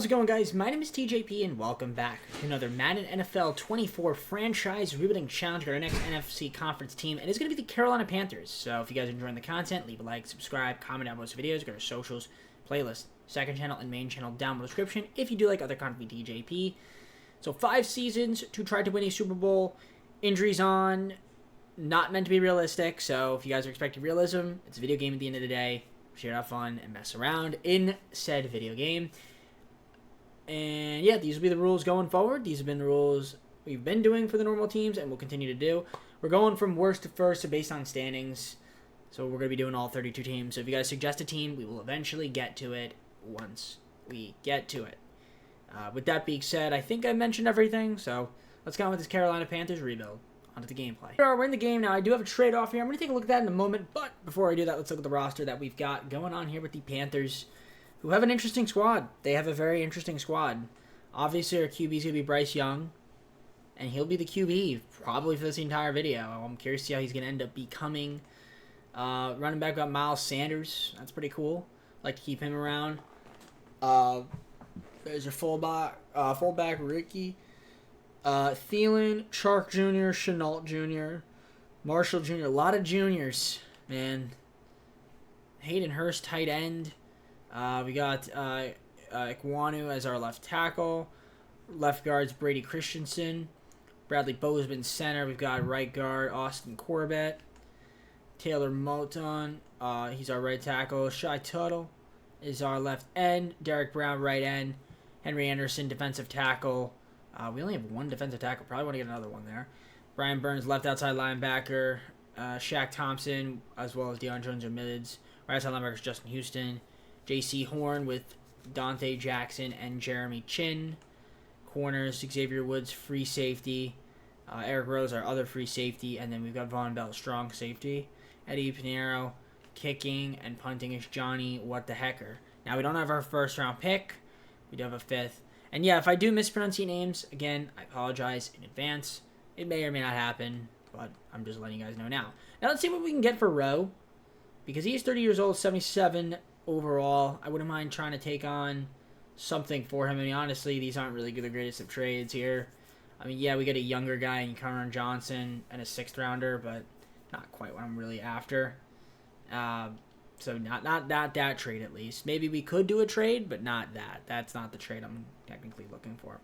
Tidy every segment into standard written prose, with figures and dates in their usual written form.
How's it going, guys? My name is TJP and welcome back to another Madden NFL 24 franchise rebuilding challenge. Our next NFC conference team, and it's going to be the Carolina Panthers. So if you guys are enjoying the content, leave a like, subscribe, comment down below this videos, go to socials, playlist, second channel, and main channel down below the description if you do like other content with TJP. So 5 seasons to try to win a Super Bowl. Injuries on, not meant to be realistic. So if you guys are expecting realism, it's a video game at the end of the day. Share, have fun, and mess around in said video game. And yeah, these will be the rules going forward. These have been the rules we've been doing for the normal teams and we'll continue to do. We're going from worst to first, so based on standings. So we're going to be doing all 32 teams. So if you guys suggest a team, we will eventually get to it once we get to it. With that being said, I think I mentioned everything. So let's go on with this Carolina Panthers rebuild. Onto the gameplay. We're in the game now. I do have a trade-off here. I'm going to take a look at that in a moment. But before I do that, let's look at the roster that we've got going on here with the Panthers, who have an interesting squad. They have a very interesting squad. Obviously, our QB is going to be Bryce Young, and he'll be the QB probably for this entire video. I'm curious to see how he's going to end up becoming. Running back got Miles Sanders. That's pretty cool. Like to keep him around. There's your fullback Ricky. Thielen, Chark Jr., Chenault Jr., Marshall Jr. A lot of juniors, man. Hayden Hurst, tight end. We got Ikwanu as our left tackle. Left guard's Brady Christensen. Bradley Bozeman center. We've got right guard Austin Corbett. Taylor Moton. He's our right tackle. Shy Tuttle is our left end. Derek Brown right end. Henry Anderson defensive tackle. We only have one defensive tackle. Probably want to get another one there. Brian Burns left outside linebacker. Shaq Thompson as well as Deion Jones or mids. Right outside linebacker is Justin Houston. J.C. Horn with Dante Jackson and Jeremy Chin. Corners, Xavier Woods, free safety. Eric Rose, our other free safety. And then we've got Von Bell, strong safety. Eddie Pinheiro, kicking and punting is Johnny What the Hecker. Now, we don't have our first round pick. We do have a fifth. And yeah, if I do mispronounce names, again, I apologize in advance. It may or may not happen, but I'm just letting you guys know now. Now, let's see what we can get for Rowe. Because he is 30 years old, 77 overall. I wouldn't mind trying to take on something for him. I mean, honestly, these aren't really the greatest of trades here. I mean, yeah, we get a younger guy in Cameron Johnson and a 6th rounder, but not quite what I'm really after. So not that trade at least. Maybe we could do a trade, but not that. That's not the trade I'm technically looking for.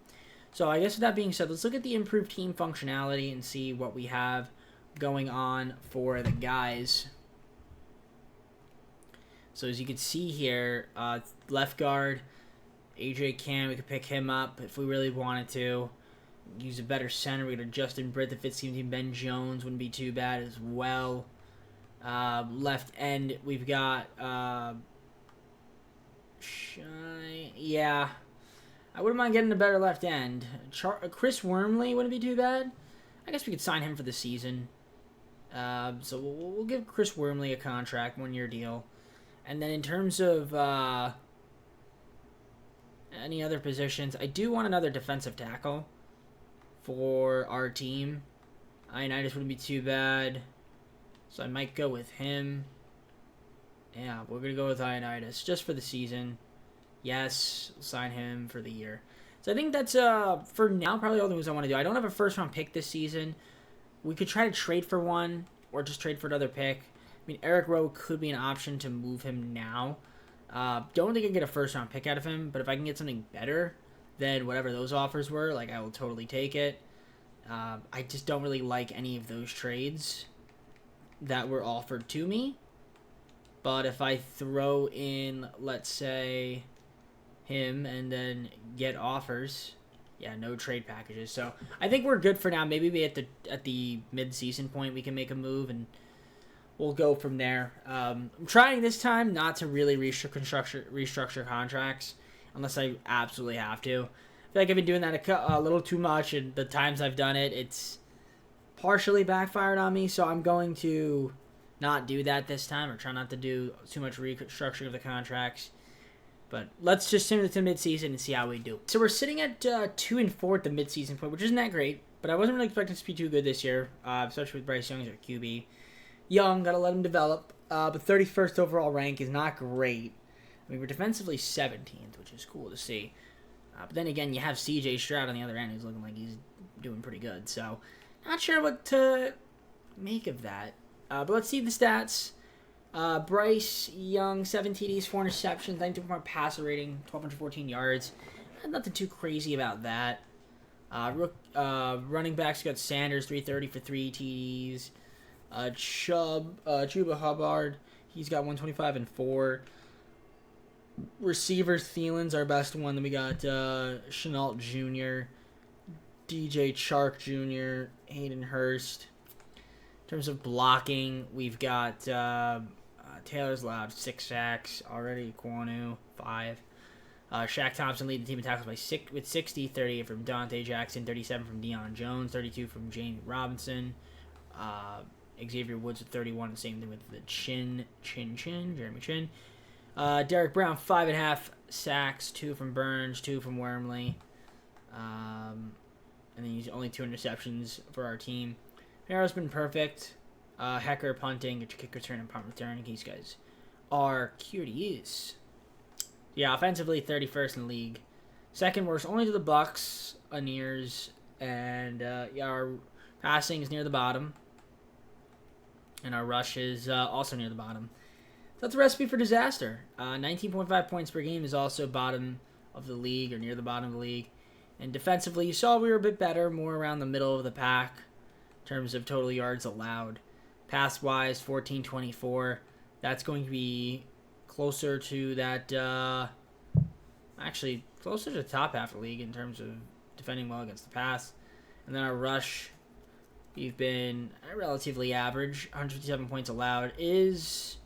So I guess with that being said, let's look at the improved team functionality and see what we have going on for the guys. So as you can see here, left guard, AJ Cam, we could pick him up if we really wanted to. Use a better center. We got Justin Britt, the 5th team. Ben Jones wouldn't be too bad as well. Left end, we've got yeah, I wouldn't mind getting a better left end. Chris Wormley wouldn't be too bad. I guess we could sign him for the season. So we'll give Chris Wormley a contract, 1-year deal. And then in terms of any other positions, I do want another defensive tackle for our team. Ioannidis wouldn't be too bad, so I might go with him. Yeah, we're going to go with Ioannidis just for the season. Yes, we'll sign him for the year. So I think that's, for now, probably all the moves I want to do. I don't have a first-round pick this season. We could try to trade for one or just trade for another pick. I mean, Eric Rowe could be an option to move him now. Don't think I can get a first-round pick out of him, but if I can get something better than whatever those offers were, like, I will totally take it. I just don't really like any of those trades that were offered to me. But if I throw in, let's say, him and then get offers, yeah, no trade packages. So I think we're good for now. Maybe at the mid-season point we can make a move and we'll go from there. I'm trying this time not to really restructure contracts unless I absolutely have to. I feel like I've been doing that a little too much, and the times I've done it, it's partially backfired on me. So I'm going to not do that this time, or try not to do too much restructuring of the contracts. But let's just sim it to mid-season and see how we do. So we're sitting at 2-4 at the mid-season point, which isn't that great. But I wasn't really expecting to be too good this year, especially with Bryce Young as our QB. Young, gotta let him develop. But 31st overall rank is not great. I mean, we're defensively 17th, which is cool to see. But then again, you have C.J. Stroud on the other end who's looking like he's doing pretty good. So, not sure what to make of that. But let's see the stats. Bryce Young, 7 TDs, 4 interceptions, 92% passer rating, 1,214 yards. Nothing too crazy about that. Running backs got Sanders, 330 for 3 TDs. Chuba Hubbard, he's got 125 and 4. Receivers, Thielen's our best one. Then we got Chenault Jr., DJ Chark Jr., Hayden Hurst. In terms of blocking, we've got Taylor's allowed 6 sacks already. Kwonu, 5. Shaq Thompson leading the team in tackles with 60, 38 from Dante Jackson, 37 from Deion Jones, 32 from Jamie Robinson. Xavier Woods with 31, the same thing with the Jeremy Chin. Derek Brown, 5.5 sacks, 2 from Burns, 2 from Wormley. And then he's only 2 interceptions for our team. Harrow's been perfect. Hecker punting, get your kick return and punt return. These guys are cuties. Yeah, offensively 31st in the league. Second worst only to the Bucks, Aniers, and our passing is near the bottom. And our rush is also near the bottom. That's a recipe for disaster. 19.5 points per game is also bottom of the league or near the bottom of the league. And defensively, you saw we were a bit better, more around the middle of the pack in terms of total yards allowed. Pass-wise, 14-24. That's going to be closer to that, actually closer to the top half of the league in terms of defending well against the pass. And then our rush, we've been relatively average. 157 points allowed is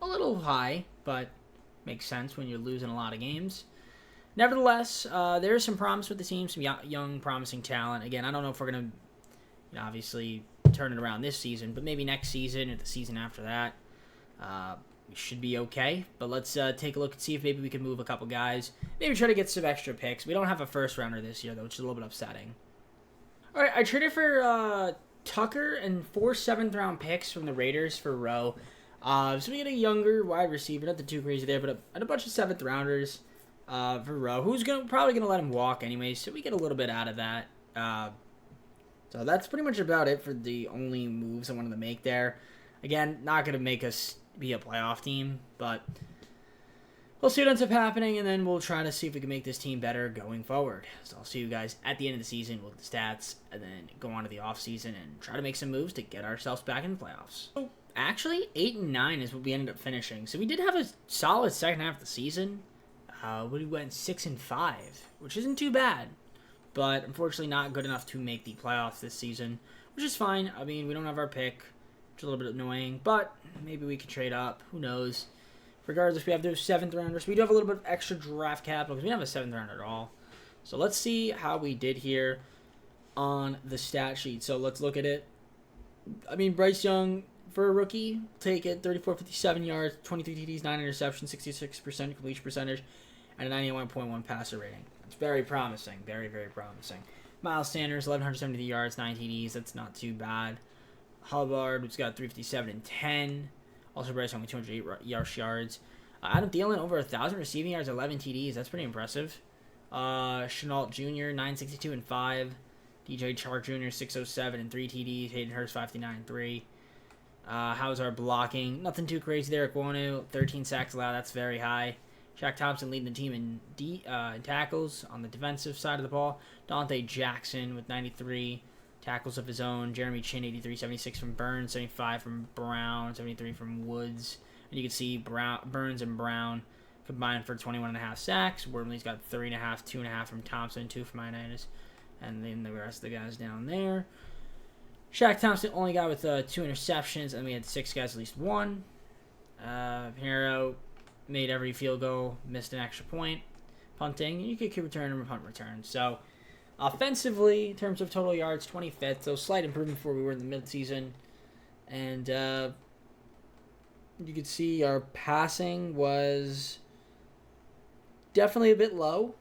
a little high, but makes sense when you're losing a lot of games. Nevertheless, there is some promise with the team, some young, promising talent. Again, I don't know if we're going to, obviously turn it around this season, but maybe next season or the season after that. We should be okay, but let's take a look and see if maybe we can move a couple guys. Maybe try to get some extra picks. We don't have a first rounder this year, though, which is a little bit upsetting. All right, I traded for Tucker and 4 7th-round picks from the Raiders for Rowe. So we get a younger wide receiver, nothing too crazy there, but a bunch of 7th-rounders for Rowe, who's probably going to let him walk anyway, so we get a little bit out of that. So that's pretty much about it for the only moves I wanted to make there. Again, not going to make us be a playoff team, but we'll see what ends up happening, and then we'll try to see if we can make this team better going forward. So I'll see you guys at the end of the season with the stats, and then go on to the offseason and try to make some moves to get ourselves back in the playoffs. So actually, 8-9 is what we ended up finishing. So we did have a solid second half of the season. We went 6-5, which isn't too bad, but unfortunately not good enough to make the playoffs this season, which is fine. I mean, we don't have our pick, which is a little bit annoying, but maybe we could trade up. Who knows? Regardless, we have those 7th-rounders. We do have a little bit of extra draft capital because we don't have a 7th-rounder at all. So let's see how we did here on the stat sheet. So let's look at it. I mean, Bryce Young, for a rookie, take it. 34.57 yards, 23 TDs, 9 interceptions, 66% completion percentage, and a 91.1 passer rating. It's very promising. Very, very promising. Miles Sanders, 1,173 yards, 9 TDs. That's not too bad. Hubbard, who's got 357 and 10. Also, Bryce only 208 yards. Adam Thielen, over 1,000 receiving yards, 11 TDs. That's pretty impressive. Chenault Jr., 962 and 5. DJ Chark Jr., 607 and 3 TDs. Hayden Hurst, 559 and 3. How's our blocking? Nothing too crazy there. Kwonu, 13 sacks allowed. That's very high. Shaq Thompson leading the team in tackles on the defensive side of the ball. Dante Jackson with 93 tackles of his own. Jeremy Chin, 83, 76 from Burns, 75 from Brown, 73 from Woods. And you can see Burns and Brown combined for 21.5 sacks. Wormley's got 3.5, 2.5 from Thompson, 2 from Ioannidis. And then the rest of the guys down there. Shaq Thompson only got with 2 interceptions, and we had 6 guys at least 1. Hero made every field goal, missed an extra point. Punting, you could return and punt return. So, offensively, in terms of total yards, 25th, so slight improvement before we were in the mid-season. And you could see our passing was definitely a bit low.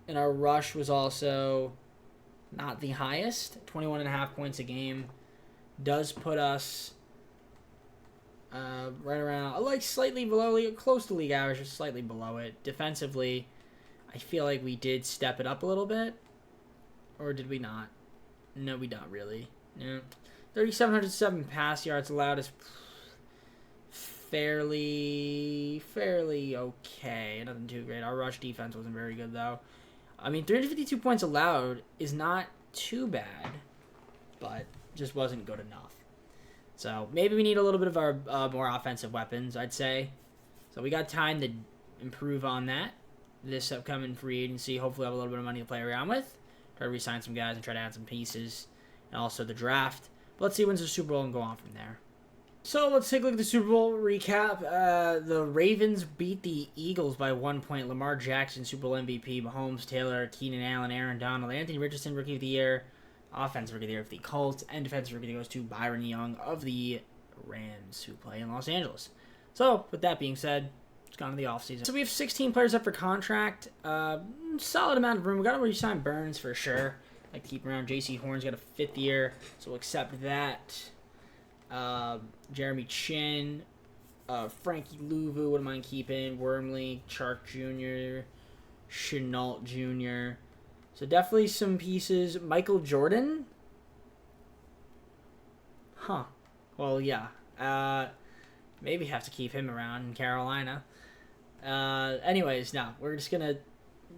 And our rush was also not the highest. 21.5 points a game does put us right around, like slightly below, close to league average, or slightly below it. Defensively, I feel like we did step it up a little bit. Or did we not? No, we don't really. No. 3,707 pass yards allowed is fairly okay. Nothing too great. Our rush defense wasn't very good, though. I mean, 352 points allowed is not too bad, but just wasn't good enough. So maybe we need a little bit of our more offensive weapons, I'd say. So we got time to improve on that this upcoming free agency. Hopefully have a little bit of money to play around with. Try to re-sign some guys and try to add some pieces. And also the draft. But let's see who wins the Super Bowl and go on from there. So let's take a look at the Super Bowl recap. The Ravens beat the Eagles by 1 point. Lamar Jackson, Super Bowl MVP. Mahomes, Taylor, Keenan Allen, Aaron Donald, Anthony Richardson, Rookie of the Year. Offensive Rookie of the Year for the Colts. And Defensive Rookie goes to Byron Young of the Rams, who play in Los Angeles. So, with that being said, it's gone to the offseason. So we have 16 players up for contract. Solid amount of room. We got to re-sign Burns for sure. Like to keep around. J.C. Horn's got a 5th year, so we'll accept that. Jeremy Chin, Frankie Louvu, wouldn't mind keeping. Wormley, Chark Jr., Chenault Jr., so definitely some pieces. Michael Jordan? Huh. Well, yeah. Maybe have to keep him around in Carolina. Anyways, no. We're just going to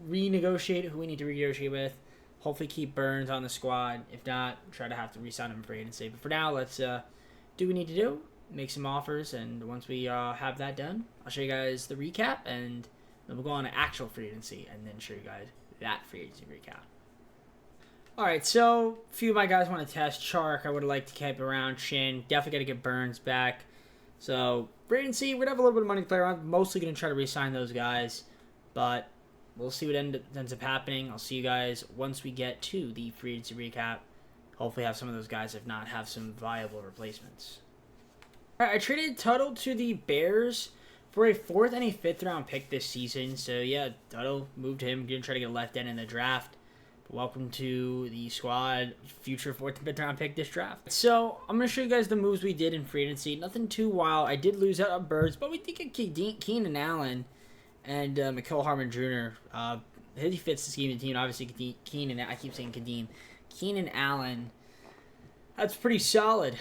renegotiate who we need to renegotiate with. Hopefully keep Burns on the squad. If not, try to have to re-sign him for agency. But for now, let's do what we need to do. Make some offers. And once we have that done, I'll show you guys the recap. And then we'll go on to actual free agency. And then show you guys that free agency recap. Alright, so a few of my guys want to test. Chark, I would like to keep around. Chin, definitely got to get Burns back. So, free agency, we're going to have a little bit of money to play around. I'm mostly going to try to re-sign those guys. But we'll see what ends up happening. I'll see you guys once we get to the free agency recap. Hopefully have some of those guys, if not, have some viable replacements. Alright, I traded Tuttle to the Bears for a 4th and a 5th round pick this season. So, yeah, Tuttle moved him. Didn't try to get a left end in the draft. But welcome to the squad. Future 4th and 5th round pick this draft. So, I'm going to show you guys the moves we did in free agency. Nothing too wild. I did lose out on Birds, but we did get Keenan Allen and Mecole Hardman Jr. He fits the scheme of the team. Obviously, Keenan, I keep saying Kadeem. Keenan Allen. That's pretty solid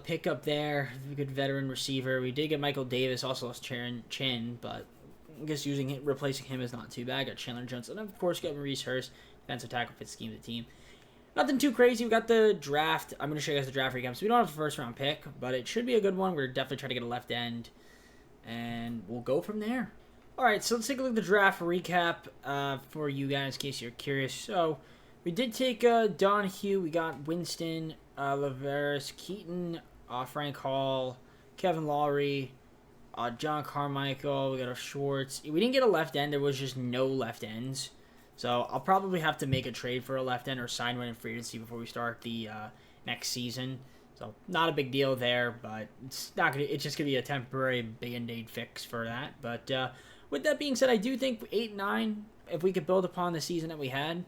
pickup there. Good veteran receiver. We did get Michael Davis, also lost Chin, but I guess replacing him is not too bad. Got Chandler Johnson, and of course got Maurice Hurst, defensive tackle, fits the scheme of the team. Nothing too crazy. We got the draft. I'm going to show you guys the draft recap. So we don't have a 1st round pick, but it should be a good one. We're definitely trying to get a left end, and we'll go from there. All right, so let's take a look at the draft recap for you guys in case you're curious. So we did take Donahue. We got Winston, Laveris, Keaton, Frank Hall, Kevin Lowry, John Carmichael. We got a Schwartz. We didn't get a left end. There was just no left ends. So I'll probably have to make a trade for a left end or sign one in free agency before we start the next season. So not a big deal there, but it's not gonna. It's just gonna be a temporary band-aid fix for that. But with that being said, I do think 8-9. If we could build upon the season that we had,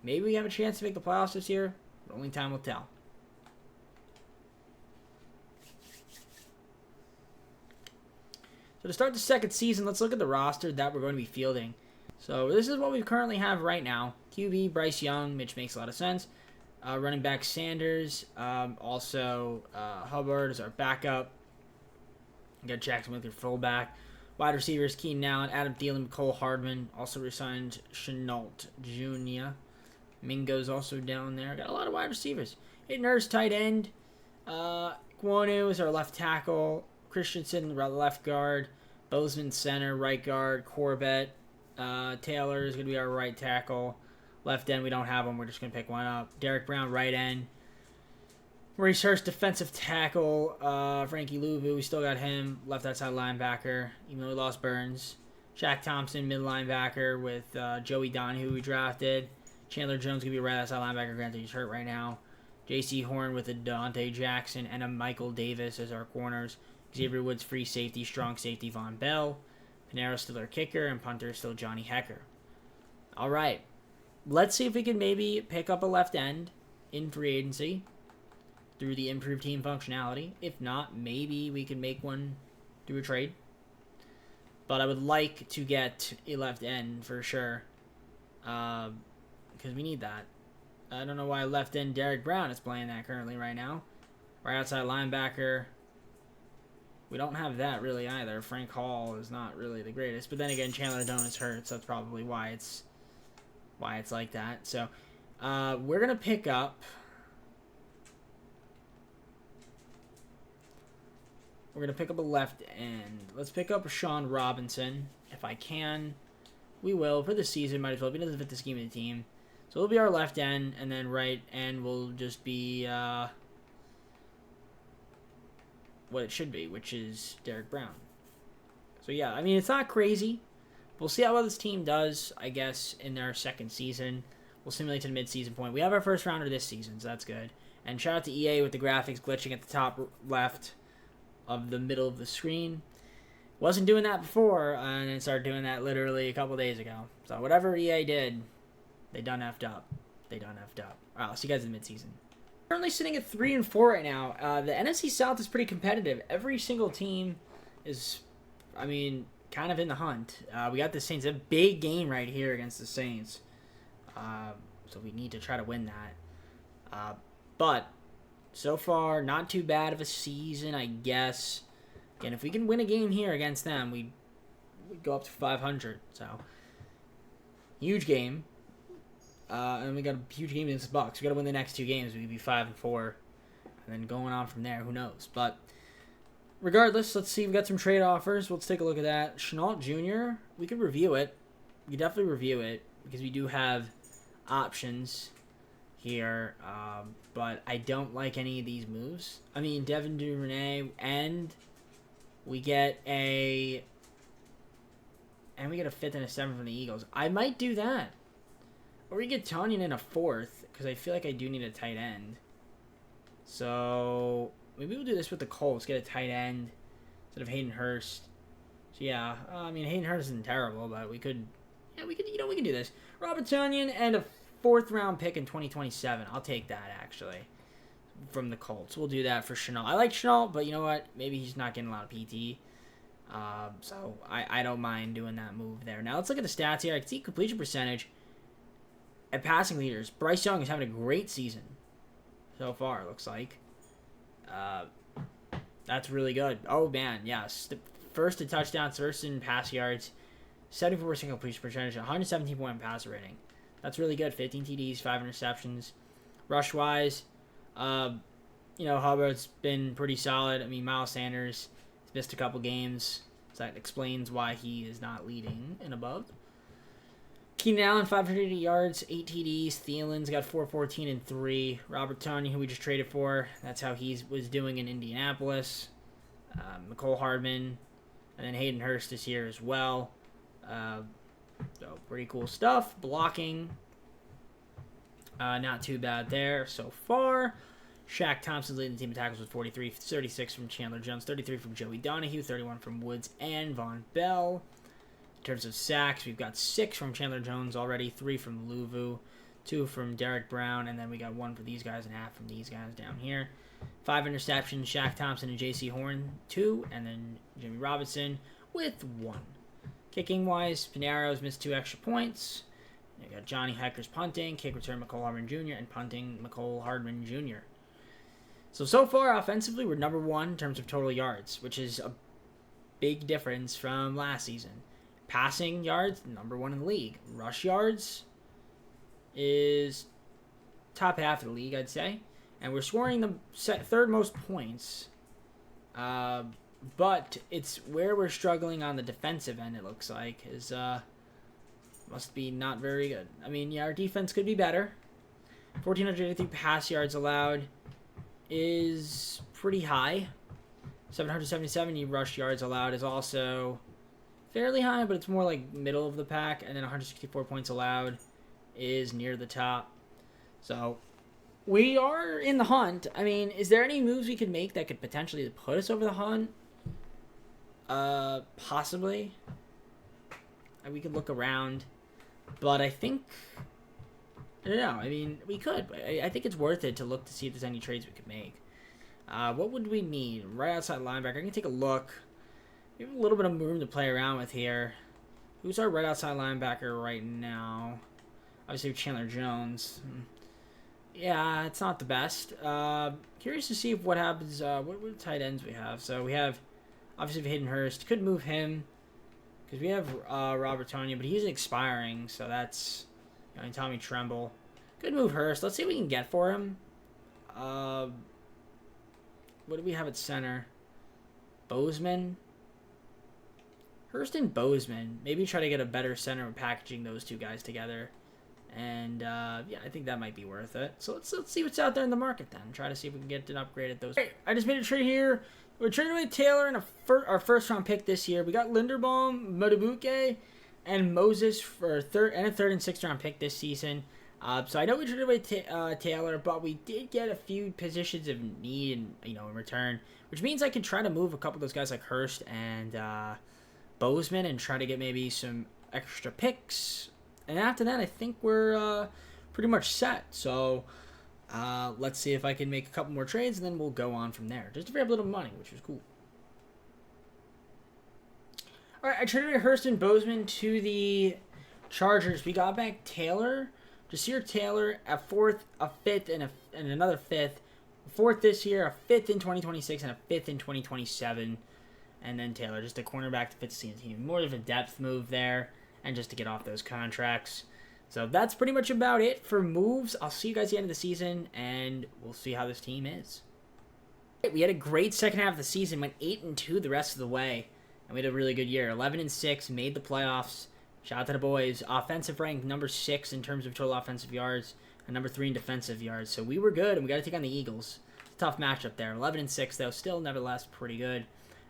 maybe we have a chance to make the playoffs this year. But only time will tell. So to start the second season, let's look at the roster that we're going to be fielding. So this is what we currently have right now. QB, Bryce Young, which makes a lot of sense. Running back, Sanders. Also, Hubbard is our backup. We got Jackson with your fullback. Wide receivers, Keenan Allen, Adam Thielen, Mecole Hardman. Also resigned Chenault Jr. Mingo's also down there. Got a lot of wide receivers. Hayden Hurst, tight end. Kwonu is our left tackle. Christensen, left guard. Bozeman, center. Right guard. Corbett. Taylor is going to be our right tackle. Left end, we don't have him. We're just going to pick one up. Derek Brown, right end. Maurice Hurst, defensive tackle. Frankie Louvu, we still got him. Left outside linebacker, even though we lost Burns. Shaq Thompson, mid linebacker with Joey Donahue, we drafted. Chandler Jones going to be right outside linebacker. Granted, he's hurt right now. J.C. Horn with a Dante Jackson and a Michael Davis as our corners. Xavier Woods, free safety. Strong safety, Von Bell. Panero still our kicker, and punter still Johnny Hecker. All right. Let's see if we can maybe pick up a left end in free agency through the improved team functionality. If not, maybe we can make one through a trade. But I would like to get a left end for sure. Because we need that. I don't know why left end Derek Brown is playing that currently right now. Right outside linebacker. We don't have that really either. Frank Hall is not really the greatest. But then again, Chandler Doan is hurt, so that's probably why it's like that. So we're going to pick up... We're going to pick up a left end. Let's pick up Sean Robinson. If I can, we will. For the season, might as well. If he doesn't fit the scheme of the team. So it'll be our left end, and then right end will just be what it should be, which is Derek Brown. So yeah, I mean, it's not crazy. We'll see how well this team does, I guess, in their second season. We'll simulate to the mid-season point. We have our first rounder this season, so that's good. And shout out to EA with the graphics glitching at the top left of the middle of the screen. Wasn't doing that before, and it started doing that literally a couple days ago. So whatever EA did, they done effed up. All right, I'll see you guys in the midseason. Currently sitting at 3-4 right now. The NFC South is pretty competitive. Every single team is, I mean, kind of in the hunt. We got the Saints. A big game right here against the Saints. So we need to try to win that. But so far, not too bad of a season, I guess. Again, if we can win a game here against them, we'd go up to 500. So, huge game. And we got a huge game against the Bucs. We got to win the next 2 games. We could be 5-4. And then going on from there, who knows. But regardless, let's see. We got some trade offers. Let's take a look at that. Shenault Jr., we could review it. We could definitely review it because we do have options here. But I don't like any of these moves. I mean, Devin Duvernay, and we get a 5th and a 7th from the Eagles. I might do that. Or we get Tanyan in a 4th, because I feel like I do need a tight end. So maybe we'll do this with the Colts. Get a tight end instead of Hayden Hurst. So yeah, I mean, Hayden Hurst isn't terrible, but we could do this. Robert Tanyan and a 4th round pick in 2027. I'll take that, actually, from the Colts. We'll do that for Shenault. I like Shenault, but you know what? Maybe he's not getting a lot of PT. So I don't mind doing that move there. Now let's look at the stats here. I can see completion percentage and passing leaders. Bryce Young is having a great season so far, it looks like. That's really good. Oh, man, yes. First in touchdowns, first in pass yards, 74% completion percentage, 117-point passer rating. That's really good. 15 TDs, 5 interceptions. Rush-wise, Hubbard's been pretty solid. I mean, Miles Sanders has missed a couple games, so that explains why he is not leading and above. Keenan Allen, 580 yards, 8 TDs. Thielen's got 414 and 3. Robert Tonyan, who we just traded for, that's how he was doing in Indianapolis. Mecole Hardman, and then Hayden Hurst is here as well. So pretty cool stuff. Blocking, not too bad there so far. Shaq Thompson's leading the team in tackles with 43, 36 from Chandler Jones, 33 from Joey Donahue, 31 from Woods and Von Bell. In terms of sacks, we've got 6 from Chandler Jones already, 3 from Luvu, 2 from Derek Brown, and then we got 1 for these guys and half from these guys down here. 5 interceptions, Shaq Thompson and J.C. Horn, 2, and then Jimmy Robinson with 1. Kicking-wise, Pinero's missed 2 extra points. You got Johnny Hecker's punting, kick return Mecole Hardman Jr., and punting Mecole Hardman Jr. So far, offensively, we're number 1 in terms of total yards, which is a big difference from last season. Passing yards, number 1 in the league. Rush yards is top half of the league, I'd say. And we're scoring the 3rd most points. But it's where we're struggling on the defensive end, it looks like. Must be not very good. I mean, yeah, our defense could be better. 1,483 pass yards allowed is pretty high. 777 rush yards allowed is also fairly high, but it's more like middle of the pack. And then 164 points allowed is near the top. So we are in the hunt. I mean, is there any moves we could make that could potentially put us over the hunt? Possibly. We could look around. But I think, I don't know. I mean, we could. But I think it's worth it to look to see if there's any trades we could make. What would we need? Right outside linebacker. I can take a look. We have a little bit of room to play around with here. Who's our right outside linebacker right now? Obviously, Chandler Jones. Yeah, it's not the best. Curious to see if what happens. What tight ends we have? So we have obviously Hayden Hurst. Could move him because we have Robert Tonyan, but he's expiring. So that's and Tommy Tremble. Could move Hurst. Let's see what we can get for him. What do we have at center? Bozeman. Hurst and Bozeman. Maybe try to get a better center of packaging those two guys together. And, yeah, I think that might be worth it. So let's see what's out there in the market then. Try to see if we can get an upgrade at those. Right, I just made a trade here. We're trading away Taylor and our first-round pick this year. We got Linderbaum, Modabuke, and Moses for a third and sixth-round pick this season. So I know we traded away Taylor, but we did get a few positions of need in return, which means I can try to move a couple of those guys like Hurst and Bozeman and try to get maybe some extra picks. And after that, I think we're pretty much set. So let's see if I can make a couple more trades, and then we'll go on from there. Just to free up a little money, which was cool. All right, I traded away Hurst and Bozeman to the Chargers. We got back Taylor. Jasir Taylor at fourth, a fifth, and another fifth. Fourth this year, a fifth in 2026, and a fifth in 2027. And then Taylor, just a cornerback to fit the team. More of a depth move there, and just to get off those contracts. So that's pretty much about it for moves. I'll see you guys at the end of the season, and we'll see how this team is. We had a great second half of the season, went 8-2 the rest of the way, and we had a really good year. 11-6, made the playoffs. Shout out to the boys. Offensive rank number 6 in terms of total offensive yards, and number 3 in defensive yards. So we were good, and we got to take on the Eagles. Tough matchup there. 11-6 though, still nevertheless pretty good.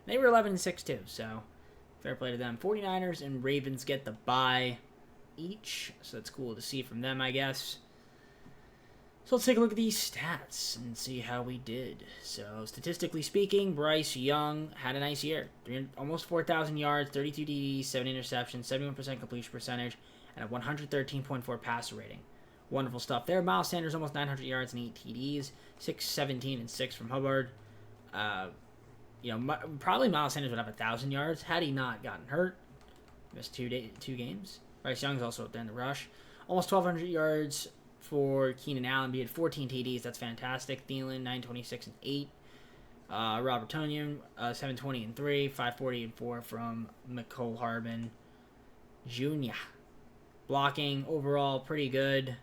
They were 11-6 too, so fair play to them. 49ers and Ravens get the bye each, so that's cool to see from them, I guess. So let's take a look at these stats and see how we did. So statistically speaking, Bryce Young had a nice year. Almost 4,000 yards, 32 DDs, 7 interceptions, 71% completion percentage, and a 113.4 passer rating. Wonderful stuff there. Miles Sanders almost 900 yards and 8 TDs, 617 and 6 from Hubbard. Probably Miles Sanders would have 1,000 yards had he not gotten hurt. Missed two games. Bryce Young's also up there in the rush. Almost 1,200 yards for Keenan Allen. He had 14 TDs. That's fantastic. Thielen, 926 and 8. Robert Tonyan, 720 and 3. 540 and 4 from McCole Harbin Jr. Blocking overall pretty good.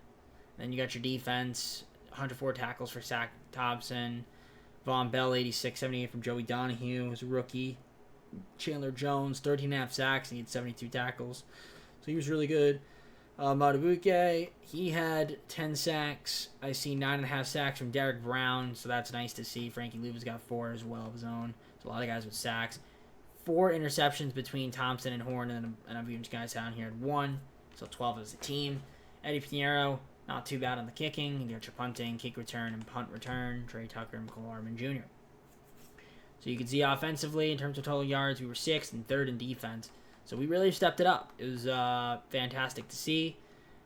Then you got your defense. 104 tackles for Zach Thompson. Von Bell, 86, 78 from Joey Donahue, who's a rookie. Chandler Jones, 13.5 sacks, and he had 72 tackles. So he was really good. Modabuke, he had 10 sacks. I see 9.5 sacks from Derek Brown, so that's nice to see. Frankie Luva's got 4 as well of his own. So a lot of guys with sacks. 4 interceptions between Thompson and Horn, and a few guys down here had 1. So 12 as a team. Eddie Pinheiro, not too bad on the kicking. You got your punting, kick return, and punt return. Trey Tucker and Cole Harmon Jr. So you can see offensively, in terms of total yards, we were 6th and 3rd in defense. So we really stepped it up. It was fantastic to see.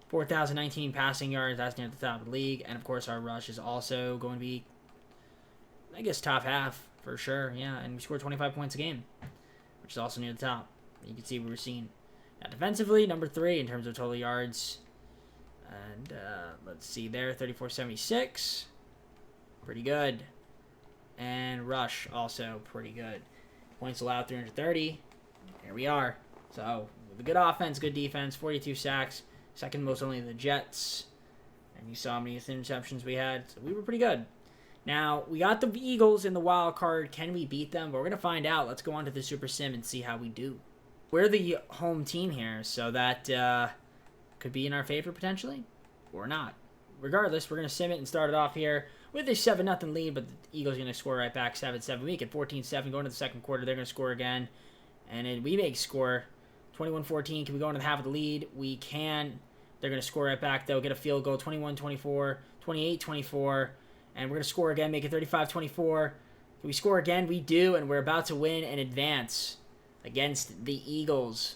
4,019 passing yards. That's near the top of the league. And, of course, our rush is also going to be, I guess, top half for sure. Yeah, and we scored 25 points a game, which is also near the top. You can see what we're seeing. Now, defensively, number 3 in terms of total yards. And let's see there, 34.76. Pretty good. And rush also pretty good. Points allowed, 330. Here we are. So, with a good offense, good defense, 42 sacks. Second most only the Jets. And you saw how many interceptions we had. So we were pretty good. Now, we got the Eagles in the wild card. Can we beat them? But we're going to find out. Let's go on to the Super Sim and see how we do. We're the home team here, so that could be in our favor potentially, or not. Regardless, we're going to sim it and start it off here with a 7-0 lead, but the Eagles are going to score right back, 7-7. We get 14-7 going to the second quarter. They're going to score again, and then we make score 21-14. Can we go into the half of the lead? We can. They're going to score right back, though, get a field goal, 21-24, 28-24, and we're going to score again, make it 35-24. Can we score again? We do, and we're about to win and advance against the Eagles.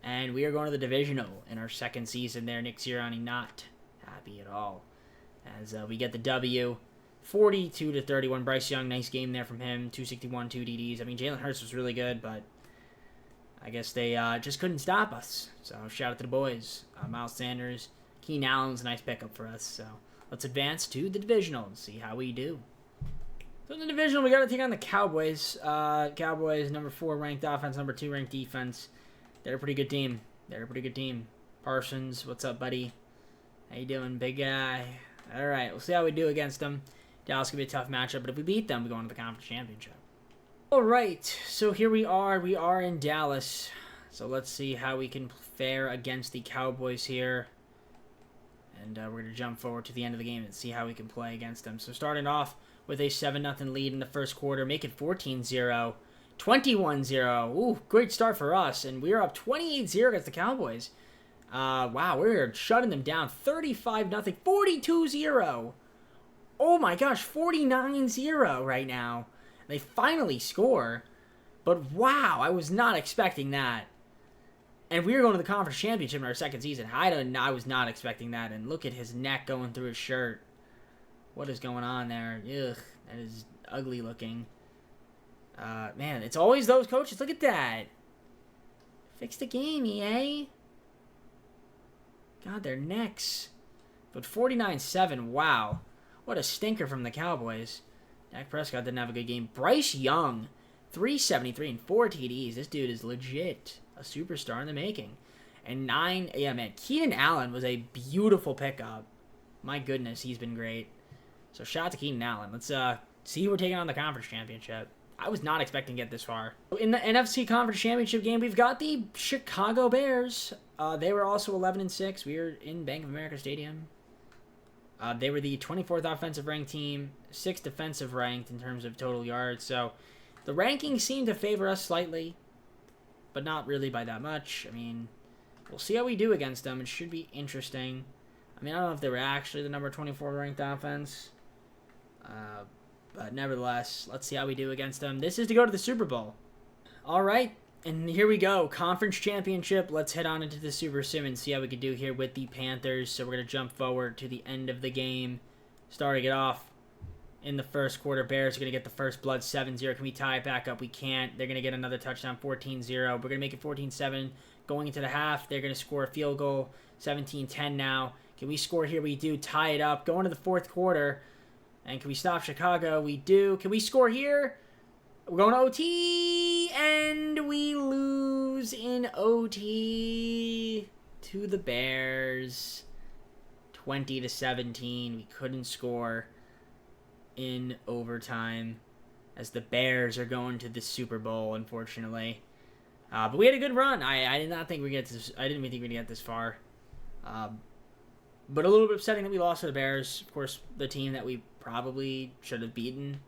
And we are going to the divisional in our second season there. Nick Sirianni not happy at all. As we get the W, 42-31. Bryce Young, nice game there from him. 261, 2 DDs. I mean, Jalen Hurts was really good, but I guess they just couldn't stop us. So shout out to the boys. Miles Sanders, Keenan Allen's a nice pickup for us. So let's advance to the divisional and see how we do. So in the divisional, we got to take on the Cowboys. Cowboys, number 4 ranked offense, number 2 ranked defense. They're a pretty good team. Parsons, what's up, buddy? How you doing, big guy? All right, we'll see how we do against them. Dallas could be a tough matchup, but if we beat them, we go into the conference championship. All right, so here we are. We are in Dallas. So let's see how we can fare against the Cowboys here. And we're going to jump forward to the end of the game and see how we can play against them. So starting off with a 7-0 lead in the first quarter, make it 14-0, 21-0. Ooh, great start for us. And we are up 28-0 against the Cowboys. Wow, we're shutting them down. 35-0, 42-0. Oh my gosh, 49-0 right now. They finally score. But wow, I was not expecting that. And we were going to the conference championship in our second season. I was not expecting that. And look at his neck going through his shirt. What is going on there? Ugh, that is ugly looking. Man, it's always those coaches. Look at that. Fix the game, EA. God, their necks. But 49-7, wow. What a stinker from the Cowboys. Dak Prescott didn't have a good game. Bryce Young, 373 and 4 TDs. This dude is legit a superstar in the making. And Keenan Allen was a beautiful pickup. My goodness, he's been great. So shout out to Keenan Allen. Let's see who we're taking on the conference championship. I was not expecting to get this far. In the NFC Conference Championship game, we've got the Chicago Bears. They were also 11-6. We were in Bank of America Stadium. They were the 24th offensive ranked team, 6th defensive ranked in terms of total yards. So the rankings seem to favor us slightly, but not really by that much. I mean, we'll see how we do against them. It should be interesting. I mean, I don't know if they were actually the number 24 ranked offense. But nevertheless, let's see how we do against them. This is to go to the Super Bowl. All right, and here we go. Conference championship. Let's head on into the Super Sim and see how we can do here with the Panthers. So we're going to jump forward to the end of the game. Starting it off in the first quarter. Bears are going to get the first blood 7-0. Can we tie it back up? We can't. They're going to get another touchdown 14-0. We're going to make it 14-7. Going into the half, they're going to score a field goal 17-10 now. Can we score here? We do. Tie it up. Going to the fourth quarter. And can we stop Chicago? We do. Can we score here? We're going to OT, and we lose in OT to the Bears, 20-17. We couldn't score in overtime, as the Bears are going to the Super Bowl, unfortunately. But we had a good run. I did not think we get this. I didn't even think we'd get this far. But a little bit upsetting that we lost to the Bears. Of course, the team that we probably should have beaten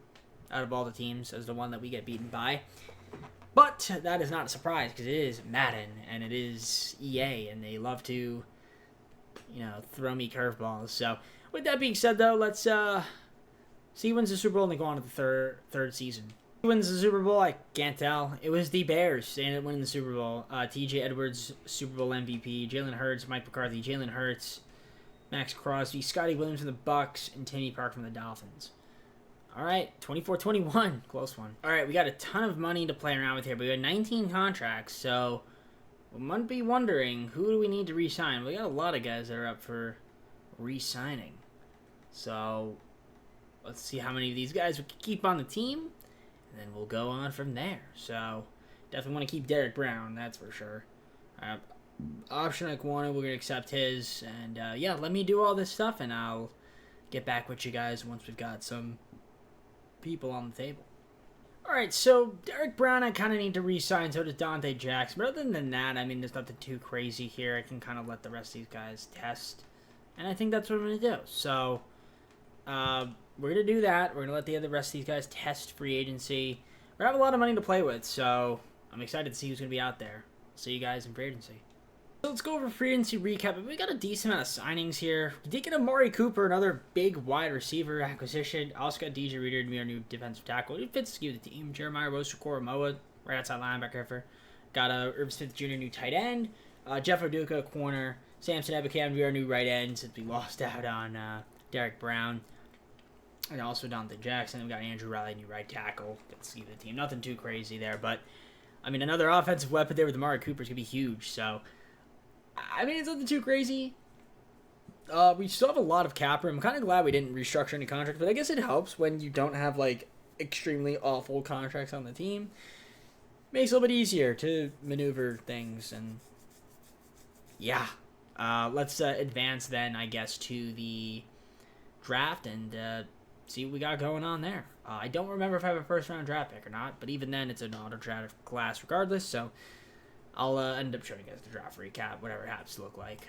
out of all the teams as the one that we get beaten by. But that is not a surprise because it is Madden and it is EA and they love to, throw me curveballs. So with that being said, though, let's see who wins the Super Bowl and then go on to the third season. Who wins the Super Bowl? I can't tell. It was the Bears. They ended up winning the Super Bowl. TJ Edwards, Super Bowl MVP. Jalen Hurts, Mike McCarthy, Jalen Hurts, Max Crosby, Scotty Williams from the Bucks, and Timmy Park from the Dolphins. All right, 24-21. Close one. All right, we got a ton of money to play around with here. But we got 19 contracts, so we might be wondering, who do we need to re-sign? We got a lot of guys that are up for re-signing. So let's see how many of these guys we can keep on the team, and then we'll go on from there. So definitely want to keep Derek Brown, that's for sure. Option like one, we're going to accept his. And yeah, let me do all this stuff, and I'll get back with you guys once we've got some people on the table. Alright, so Derek Brown I kind of need to re-sign, so does Dante Jackson. But other than that, I mean, there's nothing too crazy here. I can kind of let the rest of these guys test. And I think that's what I'm going to do. So, we're going to do that. We're going to let the rest of these guys test free agency. We have a lot of money to play with, so I'm excited to see who's going to be out there. See you guys in free agency. So let's go over free agency recap. We got a decent amount of signings here. We did get Amari Cooper, another big wide receiver acquisition. Also got DJ Reader to be our new defensive tackle. He fits the team. Jeremiah Rose-Koromoa, right outside linebacker. Got Irv Smith Jr., new tight end. Jeff Oduka, corner. Samson Ebukam to be our new right end since we lost out on Derek Brown. And also Dante Jackson. We got Andrew Riley, new right tackle. Fits the team. Nothing too crazy there, but I mean, another offensive weapon there with Amari Cooper is going to be huge. So, I mean, it's nothing too crazy. We still have a lot of cap room. I'm kind of glad we didn't restructure any contracts, but I guess it helps when you don't have, like, extremely awful contracts on the team. Makes it a little bit easier to maneuver things, and yeah. Let's advance then, I guess, to the draft and see what we got going on there. I don't remember if I have a first-round draft pick or not, but even then, it's an auto-draft class regardless, so I'll end up showing you guys the draft recap, whatever it happens to look like.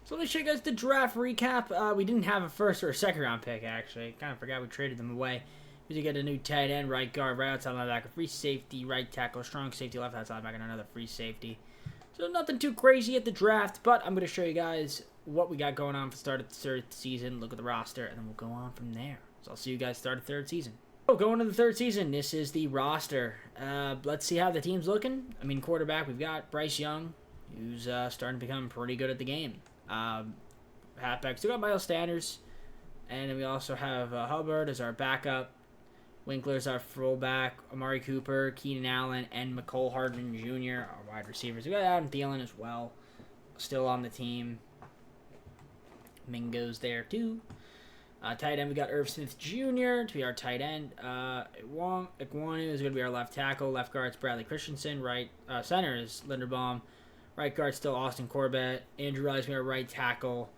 So let me show you guys the draft recap. We didn't have a first or a second-round pick, actually. Kind of forgot we traded them away. We did get a new tight end, right guard, right outside linebacker, free safety, right tackle, strong safety, left outside linebacker, and another free safety. So nothing too crazy at the draft, but I'm going to show you guys what we got going on for the start of the third season, look at the roster, and then we'll go on from there. So I'll see you guys start the third season. So going to the third season, this is the roster. Let's see how the team's looking. I mean, quarterback, we've got Bryce Young, who's starting to become pretty good at the game. Halfback, still got Miles Sanders, and then we also have Hubbard as our backup. Winkler's our fullback, Amari Cooper, Keenan Allen, and McCole Hardman Jr., our wide receivers. We got Adam Thielen as well, still on the team. Mingo's there too. Tight end, we got Irv Smith Jr. to be our tight end. Ikwonu is going to be our left tackle. Left guard's Bradley Christensen. Right center is Linderbaum. Right guard still Austin Corbett. Andrew Riley's going to be our right tackle.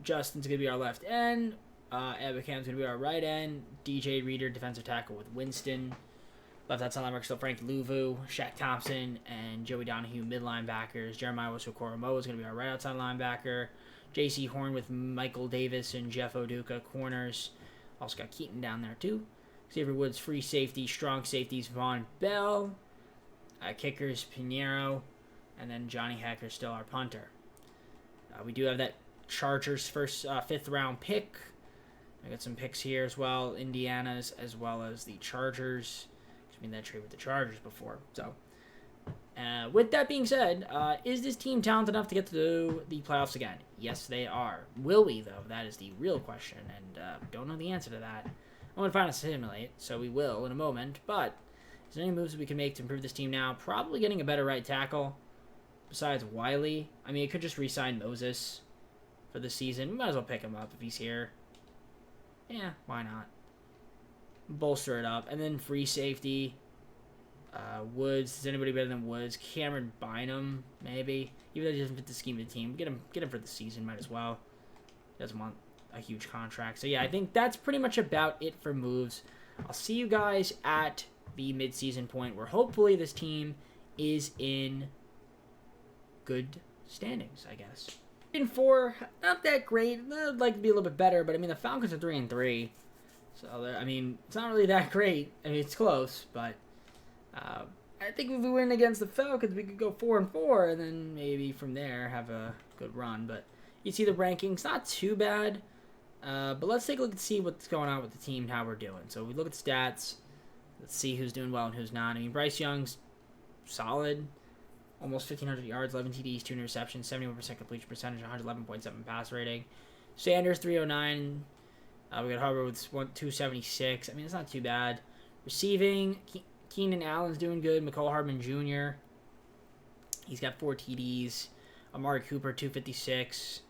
Justin's going to be our left end. Ebicam's going to be our right end. DJ Reader, defensive tackle with Winston. Left outside linebacker still Frank Louvu, Shaq Thompson, and Joey Donahue, mid linebackers. Jeremiah Owusu-Koramoah is going to be our right outside linebacker. J.C. Horn with Michael Davis and Jeff Oduka, corners. Also got Keaton down there too. Xavier Woods, free safety. Strong safeties, Von Bell. Kickers, Pinheiro. And then Johnny Hacker still our punter. We do have that Chargers first fifth round pick. I got some picks here as well. Indiana's as well as the Chargers. I mean, that trade with the Chargers before. So, with that being said, is this team talented enough to get to the playoffs again? Yes, they are. Will we, though? That is the real question, and don't know the answer to that. I'm going to find a simulate, so we will in a moment. But, is there any moves that we can make to improve this team now? Probably getting a better right tackle besides Wiley. I mean, it could just re-sign Moses for the season. We might as well pick him up if he's here. Yeah, why not? Bolster it up. And then free safety. Woods. Is anybody better than Woods? Cameron Bynum, maybe. Even though he doesn't fit the scheme of the team. Get him for the season, might as well. Doesn't want a huge contract. So yeah, I think that's pretty much about it for moves. I'll see you guys at the mid-season point where hopefully this team is in good standings, I guess. In 4, not that great. I'd like to be a little bit better, but I mean the Falcons are 3-3, so I mean it's not really that great. I mean it's close, but I think if we win against the Falcons, we could go 4-4, and then maybe from there have a good run. But you see the rankings, not too bad. But let's take a look and see what's going on with the team and how we're doing. So we look at stats. Let's see who's doing well and who's not. I mean Bryce Young's solid. Almost 1,500 yards, 11 TDs, 2 interceptions, 71% completion percentage, 111.7 pass rating. Sanders, 309. We got Hubbard with 276. I mean, it's not too bad. Receiving, Keenan Allen's doing good. McCole Hardman Jr. He's got 4 TDs. Amari Cooper, 256.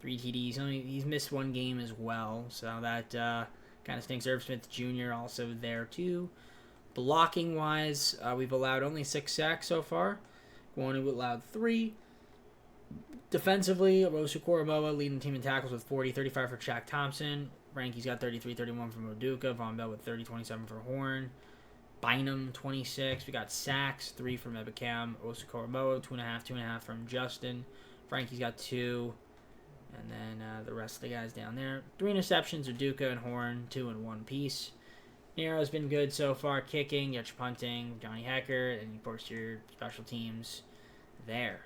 3 TDs. He's missed 1 game as well, so that kind of stinks. Irv Smith Jr. also there, too. Blocking-wise, we've allowed only 6 sacks so far. Ikwonu allowed 3. Defensively, Owusu-Koramoah leading the team in tackles with 40, 35 for Shaq Thompson. Frankie's got 33, 31 from Oduka. Von Bell with 30, 27 for Horn. Bynum, 26. We got sacks, 3 from Ebicam. Owusu-Koramoah, 2.5 from Justin. Frankie's got 2. And then the rest of the guys down there. 3 interceptions, Oduka and Horn, 2 in 1 piece. Nero's been good so far. Kicking, got your punting, Johnny Hecker, and of course your special teams there.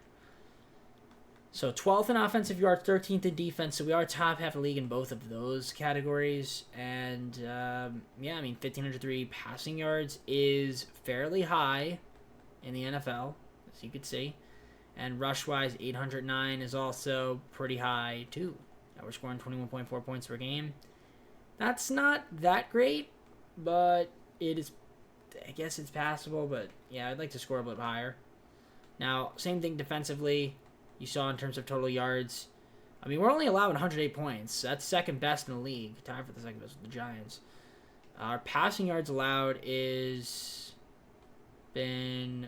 So 12th in offensive yards, 13th in defense. So we are top half of the league in both of those categories. And yeah, I mean 1,503 passing yards is fairly high in the NFL, as you could see. And rush-wise, 809 is also pretty high too. Now we're scoring 21.4 points per game. That's not that great, but it is I guess it's passable, but yeah, I'd like to score a bit higher. Now, same thing defensively. You saw in terms of total yards. I mean, we're only allowing 108 points. That's second best in the league. Tied for the second best with the Giants. Our passing yards allowed is been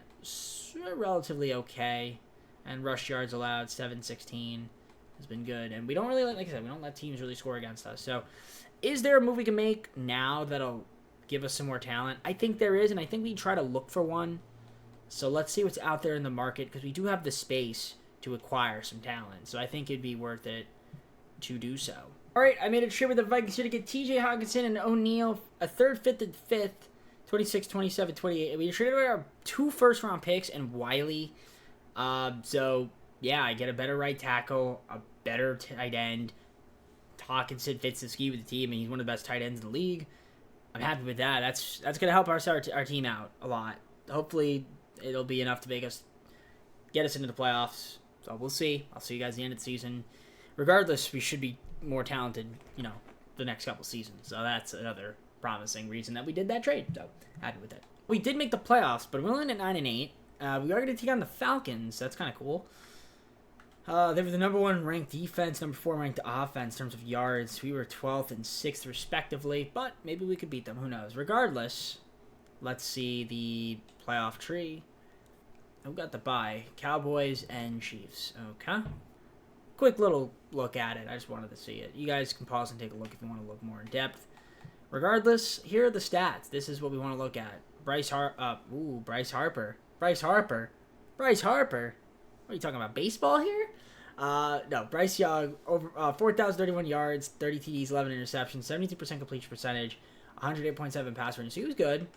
relatively okay. And rush yards allowed, 716, has been good. And we don't really, like I said, we don't let teams really score against us. So, is there a move we can make now that'll give us some more talent? I think there is, and I think we try to look for one. So let's see what's out there in the market, because we do have the space to acquire some talent. So I think it'd be worth it to do so. All right, I made a trade with the Vikings here to get TJ Hawkinson and O'Neal, a third, fifth, and fifth, 26, 27, 28. We traded away our 2 first-round picks and Wiley. So, yeah, I get a better right tackle, a better tight end. Hawkinson fits the scheme with the team, and he's one of the best tight ends in the league. I'm happy with that. That's going to help our team out a lot. Hopefully, it'll be enough to make us get us into the playoffs. So we'll see. I'll see you guys at the end of the season. Regardless, we should be more talented, the next couple seasons. So that's another promising reason that we did that trade. So happy with it. We did make the playoffs, but we're only at 9-8. We are going to take on the Falcons. That's kind of cool. They were the number 1 ranked defense, number 4 ranked offense in terms of yards. We were 12th and 6th respectively, but maybe we could beat them. Who knows? Regardless, let's see the playoff tree. Who got the bye? Cowboys and Chiefs. Okay. Quick little look at it. I just wanted to see it. You guys can pause and take a look if you want to look more in depth. Regardless, here are the stats. This is what we want to look at. Bryce Harper. Bryce Harper. What are you talking about? Baseball here? No, Bryce Young, over 4,031 yards, 30 TDs, 11 interceptions, 72% completion percentage, 108.7 pass rating. So he was good.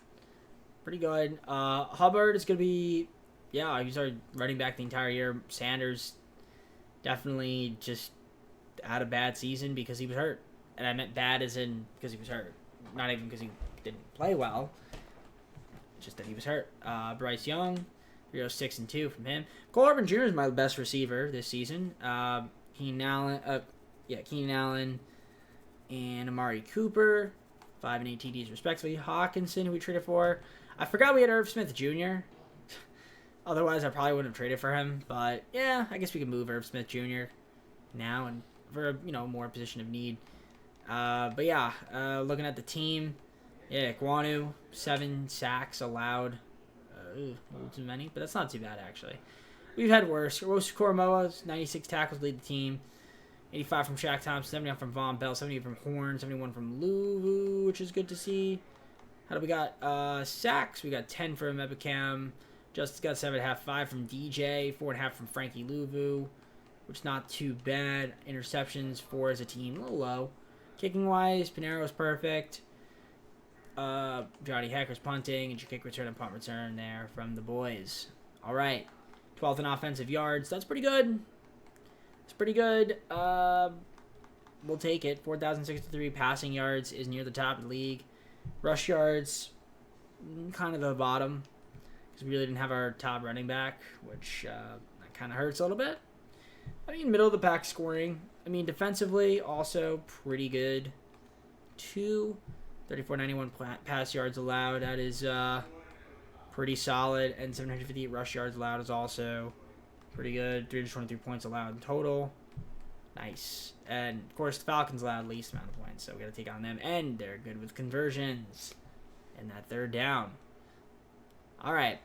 Pretty good. Hubbard is going to be, he started running back the entire year. Sanders definitely just had a bad season because he was hurt. And I meant bad as in because he was hurt. Not even because he didn't play well. Just that he was hurt. Bryce Young. 306 and 2 from him. Cole Urban Jr. is my best receiver this season. Keenan Allen and Amari Cooper, 5 and 8 TDs respectively. Hawkinson, who we traded for. I forgot we had Irv Smith Jr. Otherwise, I probably wouldn't have traded for him. But yeah, I guess we can move Irv Smith Jr. now and for more position of need. But yeah, looking at the team, Kwanu, 7 sacks allowed. Too many, but that's not too bad actually. We've had worse. Koromoa, 96 tackles, lead the team. 85 from Shaq Thompson, 71 from Von Bell, 78 from Horn, 71 from Luvu, which is good to see. How do we got sacks? We got 10 from Ebicam. Justice got 7.5, 5 from DJ, 4.5 from Frankie Luvu, which is not too bad. Interceptions, 4 as a team, a little low. Kicking wise, Pinero's perfect. Johnny Hacker's punting, and your kick return and punt return there from the boys. All right, 12th in offensive yards. That's pretty good. It's pretty good. We'll take it. 4,063 passing yards is near the top of the league. Rush yards, kind of the bottom, because we really didn't have our top running back, which that kind of hurts a little bit. I mean, middle of the pack scoring. I mean, defensively, also pretty good. 34.91 pass yards allowed. That is pretty solid. And 758 rush yards allowed is also pretty good. 323 points allowed in total. Nice. And, of course, the Falcons allowed least amount of points, so we got to take on them. And they're good with conversions. And that third down. All right.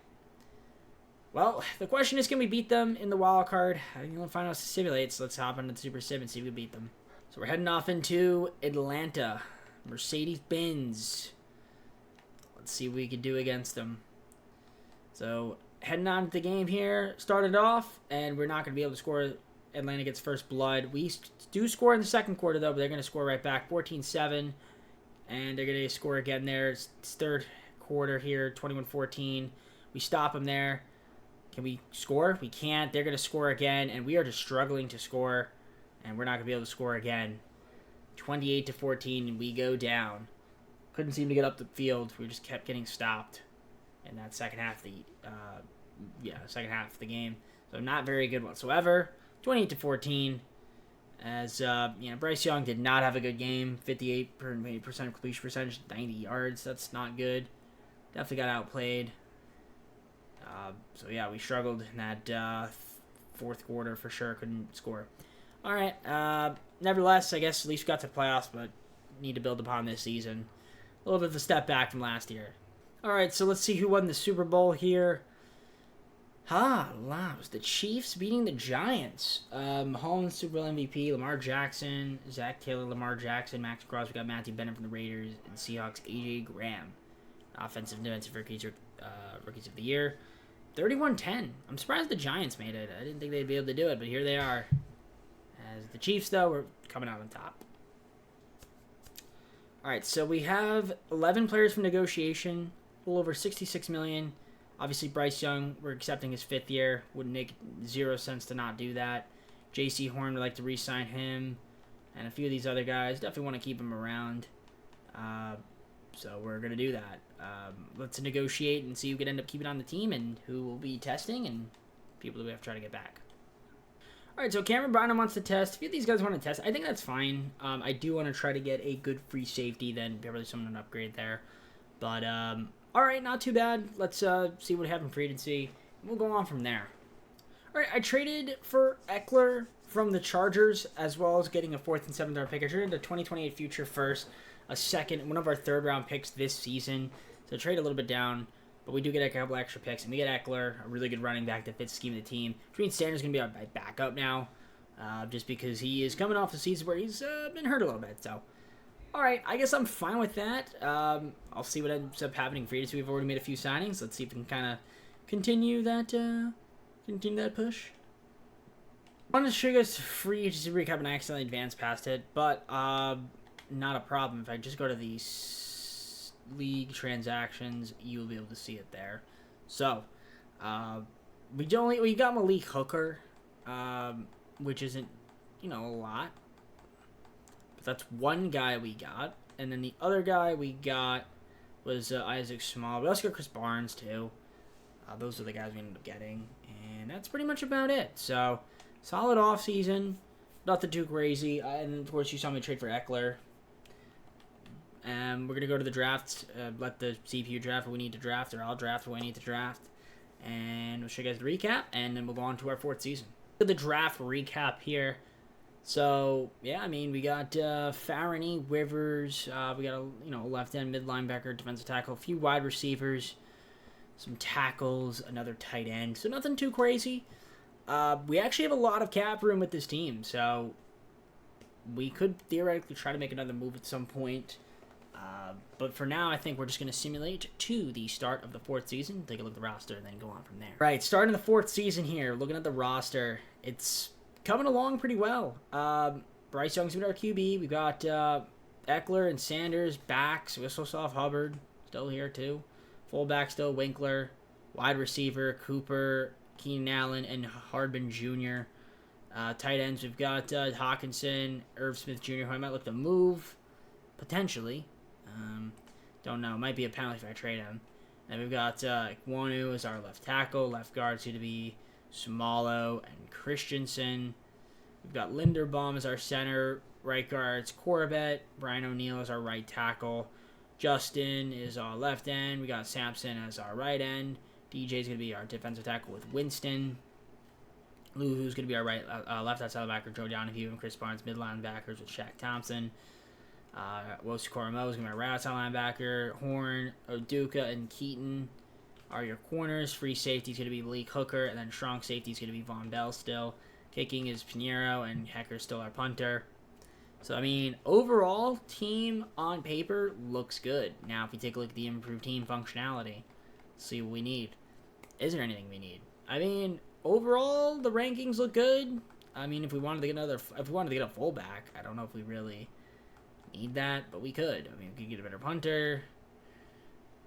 Well, the question is, can we beat them in the wild card? I think we'll find out to simulate, so let's hop into the Super Sim and see if we beat them. So we're heading off into Atlanta. Mercedes-Benz. Let's see what we can do against them. So, heading on to the game here. Started off, and we're not going to be able to score. Atlanta gets first blood. We do score in the second quarter, though, but they're going to score right back. 14-7, and they're going to score again there. It's third quarter here, 21-14. We stop them there. Can we score? We can't. They're going to score again, and we are just struggling to score, and we're not going to be able to score again. 28-14, and we go down. Couldn't seem to get up the field. We just kept getting stopped in that second half of the game. So not very good whatsoever. 28-14. As Bryce Young did not have a good game. 58% completion percentage, 90 yards. That's not good. Definitely got outplayed. So yeah, we struggled in that fourth quarter for sure. Couldn't score. All right. Nevertheless, I guess at least we got to playoffs, but need to build upon this season. A little bit of a step back from last year. All right, so let's see who won the Super Bowl here. It was the Chiefs beating the Giants. Mahomes, Super Bowl MVP, Lamar Jackson, Zach Taylor, Lamar Jackson, Max Crosby, got Matthew Bennett from the Raiders, and Seahawks, A.J. Graham. Offensive and defensive rookies of the year. 31-10. I'm surprised the Giants made it. I didn't think they'd be able to do it, but here they are. As the Chiefs, though, were coming out on top. All right, so we have 11 players from negotiation, a little over $66 million. Obviously, Bryce Young, we're accepting his 5th year. Would make 0 sense to not do that. J.C. Horn, would like to re-sign him. And a few of these other guys. Definitely want to keep him around. So we're going to do that. Let's negotiate and see who could end up keeping on the team and who will be testing and people that we have to try to get back. All right, so Cameron Bryan wants to test. A few of these guys want to test. I think that's fine. I do want to try to get a good free safety, then probably someone an upgrade there. But, all right, not too bad. Let's see what we have in free agency. We'll go on from there. All right, I traded for Eckler from the Chargers, as well as getting a 4th and 7th round pick. I traded a 2028 future first, a second, one of our 3rd round picks this season. So trade a little bit down, but we do get a couple extra picks. And we get Eckler, a really good running back that fits the scheme of the team. Green Sanders is going to be our backup now, just because he is coming off a season where he's been hurt a little bit. So, all right, I guess I'm fine with that. I'll see what ends up happening for you. So we've already made a few signings. Let's see if we can kind of continue that push. I wanted to show you guys free agency recap and I accidentally advanced past it, but not a problem. If I just go to the league transactions, you will be able to see it there. So, we got Malik Hooker, which isn't, a lot. But that's one guy we got. And then the other guy we got was Isaac Small. We also got Chris Barnes, too. Those are the guys we ended up getting. And that's pretty much about it. So, solid offseason. Nothing too crazy. And, of course, you saw me trade for Eckler. We're going to go to the draft, let the CPU draft what we need to draft, or I'll draft what I need to draft. And we'll show you guys the recap, and then we'll go on to our 4th season. The draft recap here. So, yeah, we got Farrany, Rivers, we got a left end, mid linebacker, defensive tackle, a few wide receivers, some tackles, another tight end. So nothing too crazy. We actually have a lot of cap room with this team, so we could theoretically try to make another move at some point. But for now, I think we're just going to simulate to the start of the 4th season, take a look at the roster, and then go on from there. Right, starting the 4th season here, looking at the roster, it's coming along pretty well. Bryce Young's been our QB. We've got Eckler and Sanders back. So we still have Hubbard still here, too. Fullback still Winkler. Wide receiver, Cooper, Keenan Allen, and Hardman Jr. Tight ends, we've got Hawkinson, Irv Smith Jr., who I might look to move, potentially. Don't know. Might be a penalty if I trade him. And we've got Kwonu as our left tackle. Left guard's going to be Smallo and Christensen. We've got Linderbaum as our center. Right guard's Corbett. Brian O'Neill as our right tackle. Justin is our left end. We got Sampson as our right end. DJ's going to be our defensive tackle with Winston. Lou, who's going to be our left outside linebacker, Joe Donahue, and Chris Barnes, mid linebackers with Shaq Thompson. Wosu Koromo is going to be our right outside linebacker. Horn, Oduka, and Keaton are your corners. Free safety is going to be Malik Hooker, and then strong safety is going to be Von Bell still. Kicking is Pinheiro, and Hecker's still our punter. So, overall, team on paper looks good. Now, if we take a look at the improved team functionality, see what we need. Is there anything we need? Overall, the rankings look good. If we wanted to get a fullback, I don't know if we really need that, but we could. We could get a better punter.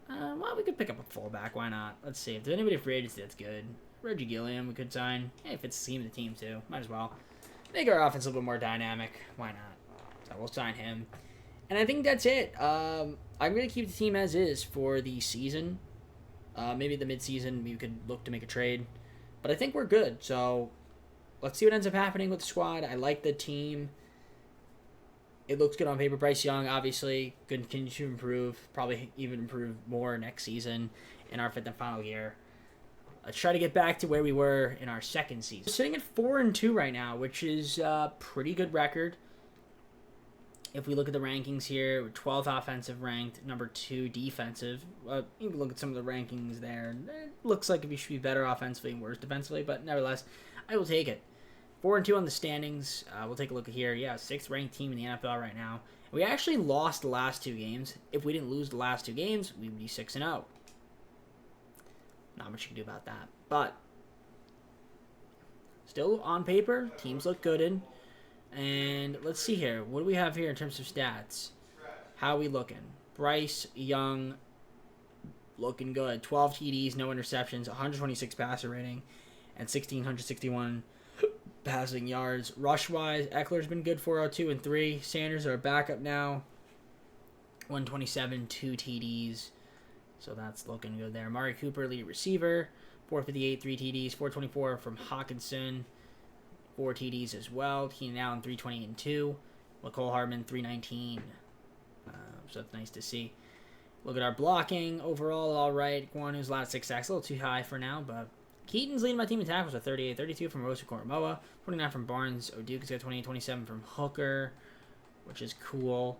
We could pick up a fullback. Why not? Let's see. If there's anybody free agency that's good, Reggie Gilliam we could sign. Hey, if it's the team of the team too, might as well make our offense a little bit more dynamic. Why not? So we'll sign him. And I think that's it. I'm gonna keep the team as is for the season. Maybe the mid-season we could look to make a trade. But I think we're good, so let's see what ends up happening with the squad. I like the team. it looks good on paper. Bryce Young, obviously, going to continue to improve. Probably even improve more next season in our fifth and final year. Let's try to get back to where we were in our second season. We're sitting at 4-2 right now, which is a pretty good record. If we look at the rankings here, we're 12th offensive ranked, number 2 defensive. You can look at some of the rankings there. It looks like we should be better offensively and worse defensively, but nevertheless, I will take it. 4-2 on the standings. We'll take a look at here. Yeah, 6th ranked team in the NFL right now. We actually lost the last 2 games. If we didn't lose the last 2 games, we would be 6-0. Not much you can do about that. But still on paper, teams look good in. And let's see here. What do we have here in terms of stats? How are we looking? Bryce Young looking good. 12 TDs, no interceptions, 126 passer rating, and 1,661 passing yards. Rush-wise, Eckler's been good, 402 and 3. Sanders are backup now. 127, 2 TDs. So that's looking good there. Amari Cooper, lead receiver. 458, 3 TDs. 424 from Hawkinson. 4 TDs as well. Keenan Allen, 320 and 2. McCole Hardman, 319. So that's nice to see. Look at our blocking. Overall, all right. Guanu's allowed 6 sacks. A little too high for now, but Keaton's leading my team in tackles with 38. 32 from Rosa Koromoa. 29 from Barnes. Oduke's got 28. 27 from Hooker, which is cool.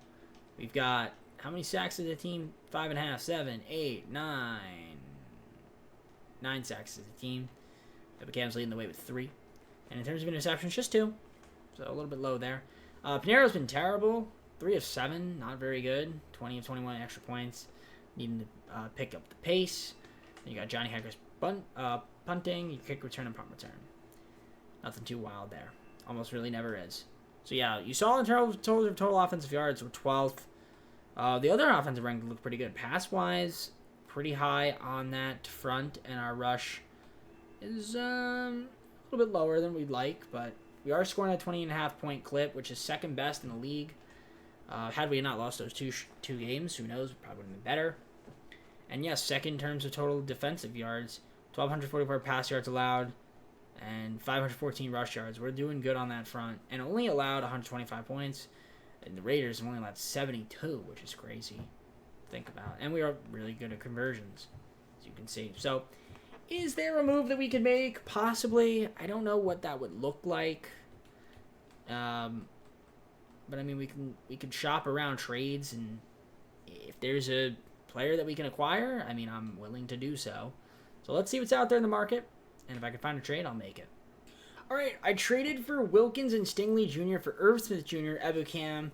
We've got, how many sacks is the team? 5.5, 7, 8, 9. 9 sacks as a team. Cam's leading the way with 3. And in terms of interceptions, just 2. So a little bit low there. Pinero's been terrible. 3 of 7, not very good. 20 of 21 extra points. Needing to pick up the pace. Then you got Johnny Hacker's punting, you kick return and punt return. Nothing too wild there. Almost really never is. So yeah, you saw in terms of total offensive yards, we're 12th. The other offensive rank looked pretty good. Pass-wise, pretty high on that front, and our rush is a little bit lower than we'd like, but we are scoring a 20.5-point clip, which is second best in the league. Had we not lost those two games, who knows, probably would have been better. And yes, second in terms of total defensive yards, 1,244 pass yards allowed, and 514 rush yards. We're doing good on that front, and only allowed 125 points. And the Raiders have only allowed 72, which is crazy to think about. And we are really good at conversions, as you can see. So, is there a move that we could make? Possibly. I don't know what that would look like. But I mean, we can shop around trades, and if there's a player that we can acquire, I mean, I'm willing to do so. So let's see what's out there in the market, and if I can find a trade, I'll make it. All right, I traded for Wilkins and Stingley Jr. for Irv Smith Jr., Ebukam,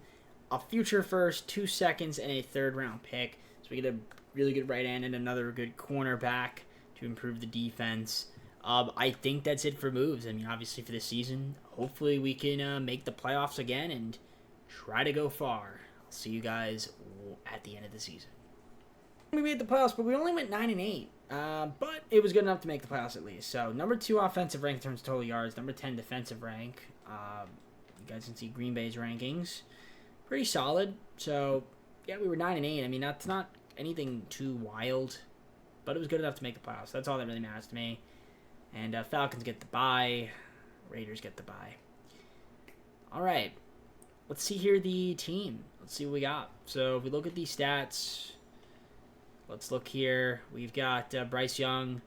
a future first, 2 seconds, and a third-round pick. So we get a really good right end and another good cornerback to improve the defense. I think that's it for moves. I mean, obviously for this season, hopefully we can make the playoffs again and try to go far. I'll see you guys at the end of the season. We made the playoffs, but we only went 9-8. But it was good enough to make the playoffs at least. So, number 2 offensive rank in terms of total yards. Number 10 defensive rank. You guys can see Green Bay's rankings. Pretty solid. So, yeah, we were 9-8. I mean, that's not anything too wild. But it was good enough to make the playoffs. That's all that really matters to me. And Falcons get the bye. Raiders get the bye. All right. Let's see here the team. Let's see what we got. So, if we look at these stats, let's look here. We've got Bryce Young.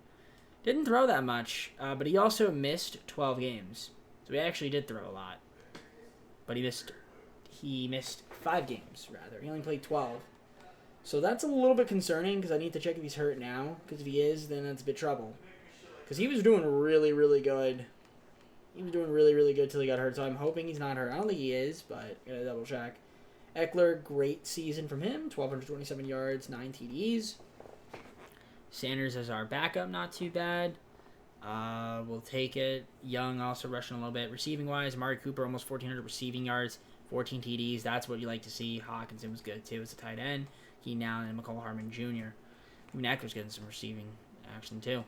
Didn't throw that much, but he also missed 12 games. So he actually did throw a lot. But he missed 5 games, rather. He only played 12. So that's a little bit concerning, because I need to check if he's hurt now. Because if he is, then that's a bit trouble. Because he was doing really, really good. He was doing really, really good till he got hurt, so I'm hoping he's not hurt. I don't think he is, but gotta double check. Eckler, great season from him. 1,227 yards, 9 TDs. Sanders as our backup, not too bad. We'll take it. Young also rushing a little bit. Receiving-wise, Amari Cooper, almost 1,400 receiving yards, 14 TDs. That's what you like to see. Hawkinson was good, too, as a tight end. Keenan Allen and McCole Hardman Jr. I mean, Eckler's getting some receiving action, too.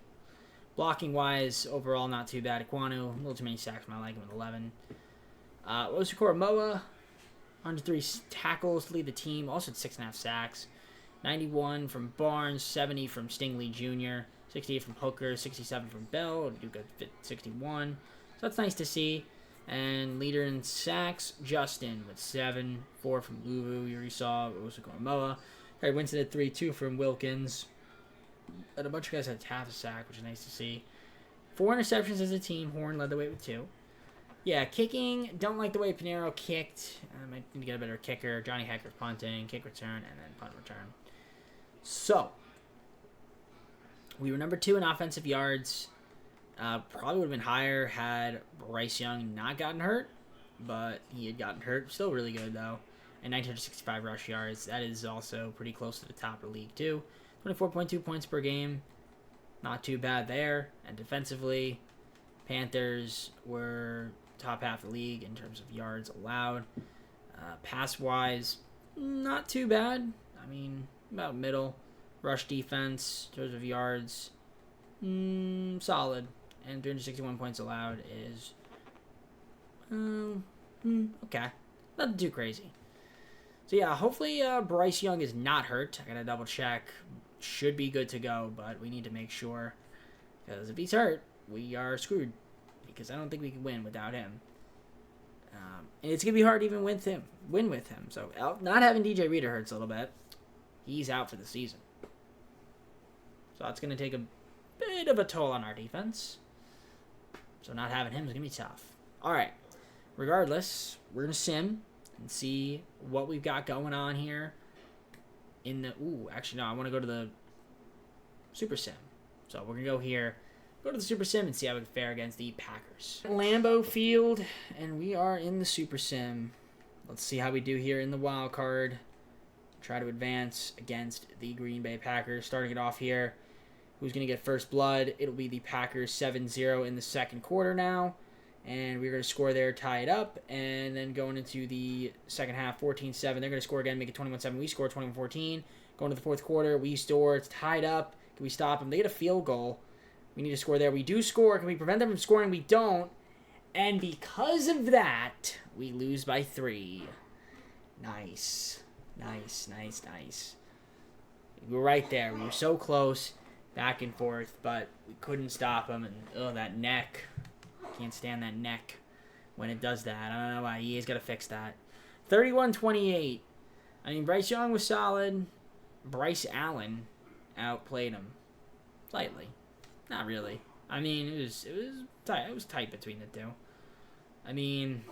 Blocking-wise, overall, not too bad. Aquanu, a little too many sacks, but I like him with 11. Osukor Moa, 103 tackles to lead the team. Also had 6.5 sacks. 91 from Barnes, 70 from Stingley Jr., 68 from Hooker, 67 from Bell, Duke at 61. So that's nice to see. And leader in sacks, Justin with 7. 4 from Luvu. You already saw Osakoromoa. Harry Winston at 3-2 from Wilkins. And a bunch of guys had half a sack, which is nice to see. 4 interceptions as a team. Horn led the way with 2. Yeah, kicking. Don't like the way Pinero kicked. I might need to get a better kicker. Johnny Hecker punting, kick return, and then punt return. So, we were number 2 in offensive yards. Probably would have been higher had Bryce Young not gotten hurt, but he had gotten hurt. Still really good, though. And 965 rush yards. That is also pretty close to the top of the league, too. 24.2 points per game. Not too bad there. And defensively, Panthers were top half of the league in terms of yards allowed. Pass-wise, not too bad. I mean, about middle. Rush defense, in terms of yards, solid. And 361 points allowed is okay. Nothing too crazy. So yeah, hopefully Bryce Young is not hurt. I gotta double check. Should be good to go, but we need to make sure. Because if he's hurt, we are screwed. Because I don't think we can win without him. And it's gonna be hard to even win with him. So not having DJ Reader hurts a little bit. He's out for the season. So that's gonna take a bit of a toll on our defense. So not having him is going to be tough. All right. Regardless, we're going to sim and see what we've got going on here. Actually, no. I want to go to the Super Sim. So we're going to go here. Go to the Super Sim and see how we can fare against the Packers. Lambeau Field, and we are in the Super Sim. Let's see how we do here in the wild card. Try to advance against the Green Bay Packers. Starting it off here. Who's going to get first blood? It'll be the Packers 7-0 in the second quarter now. And we're going to score there, tie it up. And then going into the second half, 14-7. They're going to score again, make it 21-7. We score 21-14. Going to the fourth quarter, we score. It's tied up. Can we stop them? They get a field goal. We need to score there. We do score. Can we prevent them from scoring? We don't. And because of that, we lose by 3. Nice. Nice. We were right there. We were so close. Back and forth, but we couldn't stop him. And that neck. Can't stand that neck when it does that. I don't know why. He's got to fix that. 31-28. I mean, Bryce Young was solid. Bryce Allen outplayed him slightly. Not really. I mean, it was tight. It was tight between the two. I mean,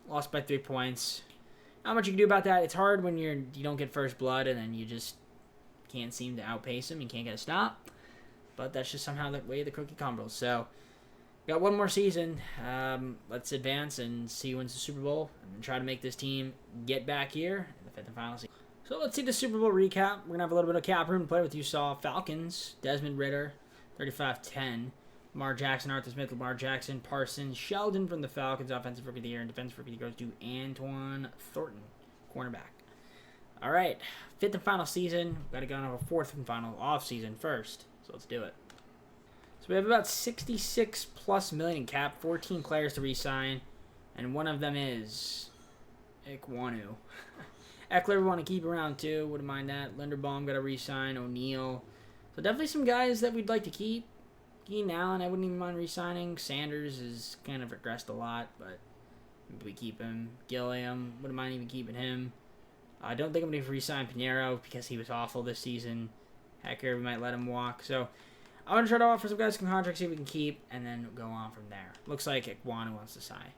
lost by 3 points. Not much you can do about that. It's hard when you don't get first blood and then you just can't seem to outpace him. You can't get a stop. But that's just somehow the way the cookie crumbles. So, got one more season. Let's advance and see who wins the Super Bowl. And try to make this team get back here in the 5th and final season. So, let's see the Super Bowl recap. We're going to have a little bit of cap room to play with. You saw Falcons, Desmond Ridder, 35-10. Lamar Jackson, Arthur Smith, Lamar Jackson, Parsons, Sheldon from the Falcons, Offensive Rookie of the Year, and Defensive Rookie of the Year goes to Antoine Thornton, cornerback. All right, 5th and final season. We've got to go on our 4th and final off-season first. So let's do it. So we have about 66+ million in cap, 14 players to re-sign, and one of them is Ikwonu. Eckler we want to keep around too. Wouldn't mind that. Linderbaum got to re-sign. O'Neal. So definitely some guys that we'd like to keep. Keenan Allen, I wouldn't even mind re-signing. Sanders has kind of regressed a lot, but maybe we keep him. Gilliam, wouldn't mind even keeping him. I don't think I'm going to re-sign Pinero because he was awful this season. Hecker, we might let him walk. So I want to try to offer some guys some contracts, see if we can keep, and then go on from there. Looks like Ikwonu wants to sign.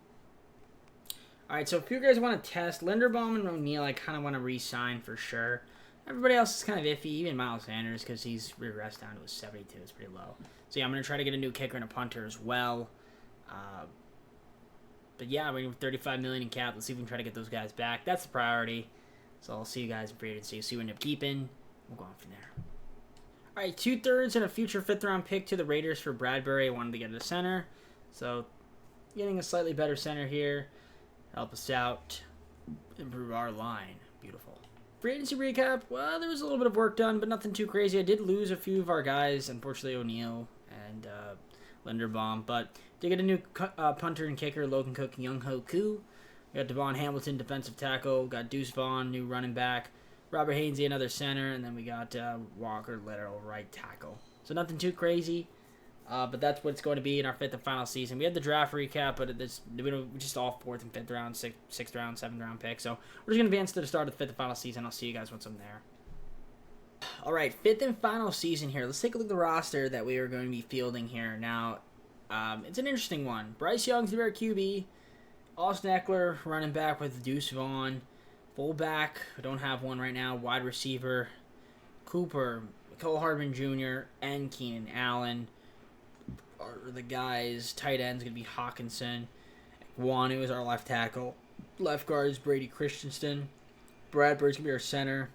All right, so if you guys want to test, Linderbaum and O'Neal, I kind of want to re-sign for sure. Everybody else is kind of iffy, even Miles Sanders, because he's regressed down to a 72. It's pretty low. So, yeah, I'm going to try to get a new kicker and a punter as well. But, yeah, we're going to $35 million in cap. Let's see if we can try to get those guys back. That's the priority. So, I'll see you guys in free agency. See who we end up keeping. We'll go on from there. All right, 2/3 and a future 5th-round pick to the Raiders for Bradbury. I wanted to get a center. So, getting a slightly better center here. Help us out. Improve our line. Beautiful. Free agency recap. Well, there was a little bit of work done, but nothing too crazy. I did lose a few of our guys. Unfortunately, O'Neal and Linderbaum. But did get a new punter and kicker, Logan Cook and Young Ho Koo. We got Devon Hamilton, defensive tackle. Got Deuce Vaughn, new running back. Robert Hainsey, another center. And then we got Walker, lateral right tackle. So nothing too crazy. But that's what it's going to be in our 5th and final season. We had the draft recap, but we just all 4th and 5th round, 6th round, 7th round pick. So we're just going to advance to the start of the 5th and final season. I'll see you guys once I'm there. All right, 5th and final season here. Let's take a look at the roster that we are going to be fielding here. Now, it's an interesting one. Bryce Young's the QB. Austin Eckler running back with Deuce Vaughn. Fullback, we don't have one right now. Wide receiver, Cooper, Cole Hardman Jr., and Keenan Allen are the guys. Tight end's going to be Hawkinson. Wanu is our left tackle. Left guard is Brady Christensen. Bradbury's going to be our center.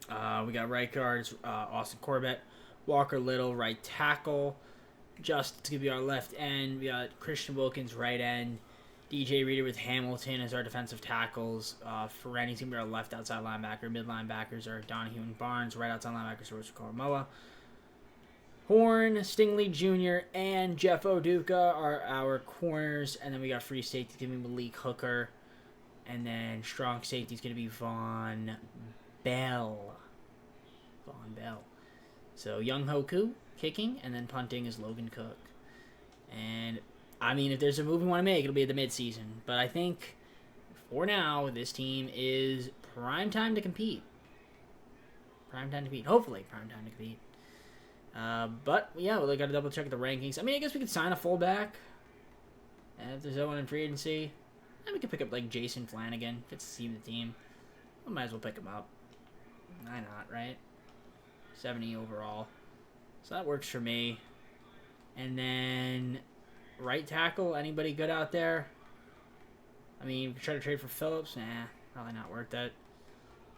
We got right guards, Austin Corbett. Walker Little, right tackle. Justin's going to be our left end. We got Christian Wilkins, right end. DJ Reader with Hamilton as our defensive tackles. Ferentti's going to be our left outside linebacker. Mid linebackers are Donahue and Barnes. Right outside linebackers are Koromoa. Horn, Stingley Jr., and Jeff Oduka are our corners. And then we got free safety going to be Malik Hooker. And then strong safety is going to be Von Bell. So Young Hoku kicking, and then punting is Logan Cook. And I mean, if there's a move we want to make, it'll be at the midseason. But I think for now, this team is prime time to compete. Hopefully, prime time to compete. But yeah, we got to double check the rankings. I mean, I guess we could sign a fullback. And if there's no one in free agency, then we could pick up like Jason Flanagan. Fits the team. We might as well pick him up. Why not, right? 70 overall. So that works for me. And then right tackle, anybody good out there? I mean, we could try to trade for Phillips. Nah, probably not worth it.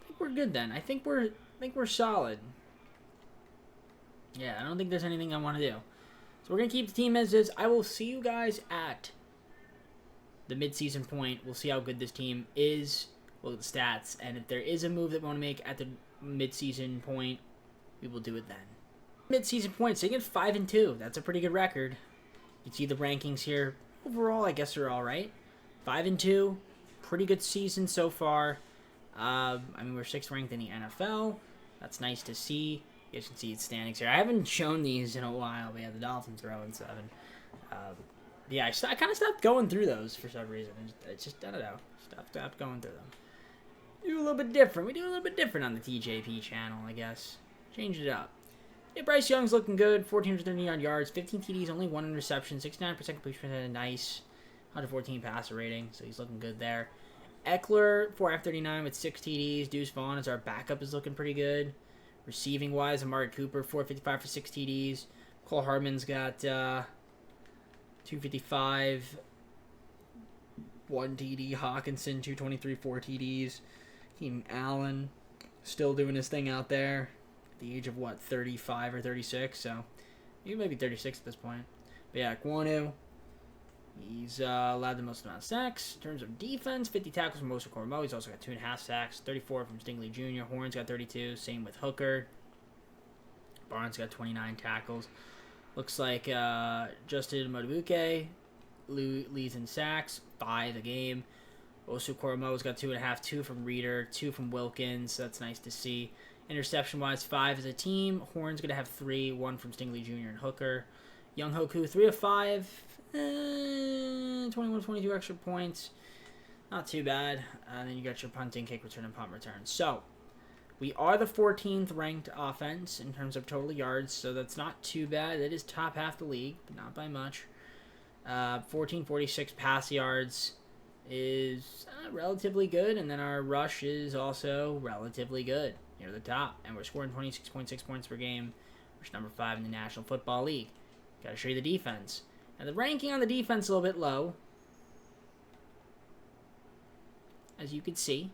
I think we're good then. I think we're solid. Yeah, I don't think there's anything I want to do. So we're gonna keep the team as is. I will see you guys at the midseason point. We'll see how good this team is. We'll look at the stats, and if there is a move that we want to make at the midseason point, we will do it then. Midseason point, sitting at 5-2. That's a pretty good record. You can see the rankings here. Overall, I guess they're all right. 5-2, pretty good season so far. I mean, we're 6th ranked in the NFL. That's nice to see. You guys can see its standings here. I haven't shown these in a while. We have the Dolphins 0-7. Yeah, I kind of stopped going through those for some reason. It's just, I don't know. Stopped going through them. Do a little bit different. We do a little bit different on the TJP channel, I guess. Changed it up. Yeah, Bryce Young's looking good. 1,439 yards, 15 TDs, only 1 interception, 69% completion percentage, nice. 114 passer rating, so he's looking good there. Eckler, 4F39 with 6 TDs. Deuce Vaughn is our backup, is looking pretty good. Receiving-wise, Amari Cooper, 455 for 6 TDs. Cole Hardman's got 255, 1 TD. Hawkinson, 223, 4 TDs. Keenan Allen, still doing his thing out there. At the age of, 35 or 36? So, he may be 36 at this point. But yeah, Kwonu, he's allowed the most amount of sacks. In terms of defense, 50 tackles from Moser Cormo. He's also got 2.5 sacks. 34 from Stingley Jr. Horn's got 32. Same with Hooker. Barnes got 29 tackles. Looks like Justin Madubuike leads in sacks. 5 a game. Osu Koromo's got 2.5. 2 from Reader. 2 from Wilkins. So that's nice to see. Interception-wise, 5 as a team. Horn's going to have 3. 1 from Stingley Jr. and Hooker. Young Hoku, 3 of 5. 21, 22 extra points. Not too bad. And then you got your punting, kick return, and punt return. So, we are the 14th ranked offense in terms of total yards, so that's not too bad. It is top half the league, but not by much. 1446 pass yards is relatively good, and then our rush is also relatively good near the top. And we're scoring 26.6 points per game, which is number 5 in the National Football League. Got to show you the defense. Now, the ranking on the defense is a little bit low, as you can see,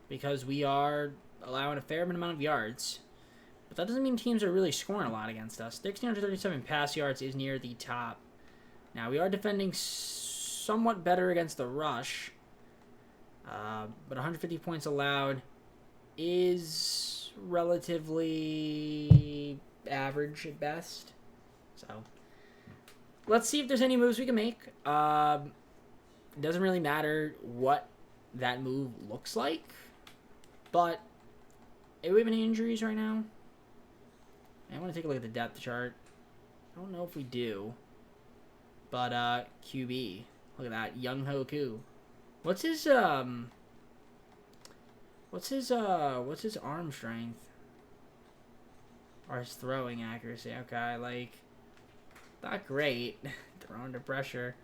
because we are allowing a fair amount of yards. But that doesn't mean teams are really scoring a lot against us. 1,637 pass yards is near the top. Now, we are defending somewhat better against the rush, but 150 points allowed is relatively average at best. So, let's see if there's any moves we can make. It doesn't really matter what that move looks like, but do we have any injuries right now? I want to take a look at the depth chart. I don't know if we do. But, QB. Look at that. Young Hoku. What's his arm strength? Or his throwing accuracy. Okay, like, not great. Throw under pressure.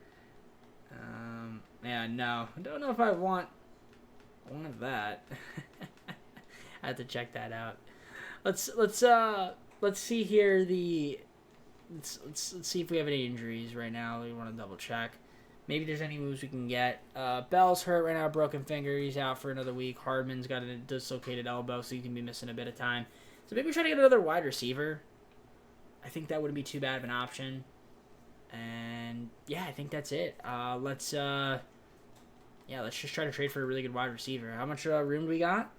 Yeah, no. I don't know if I want that. I have to check that out. Let's see here let's see if we have any injuries right now. We want to double check. Maybe there's any moves we can get. Bell's hurt right now, broken finger. He's out for another week. Hardman's got a dislocated elbow, so he can be missing a bit of time. So maybe try to get another wide receiver. I think that wouldn't be too bad of an option. And yeah, I think that's it. Let's just try to trade for a really good wide receiver. How much room do we got?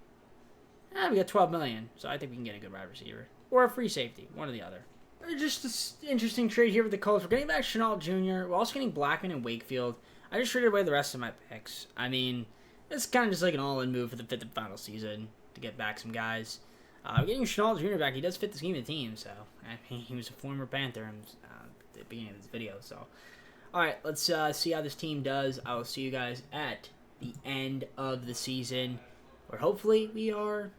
We got 12 million, so I think we can get a good wide receiver or a free safety, one or the other. Just an interesting trade here with the Colts. We're getting back Chenault Jr. We're also getting Blackman and Wakefield. I just traded away the rest of my picks. I mean, it's kind of just like an all-in move for the fifth and final season to get back some guys. We're getting Chenault Jr. back. He does fit the scheme of the team, so I mean, he was a former Panther at the beginning of this video. So, all right, let's see how this team does. I will see you guys at the end of the season, where hopefully we are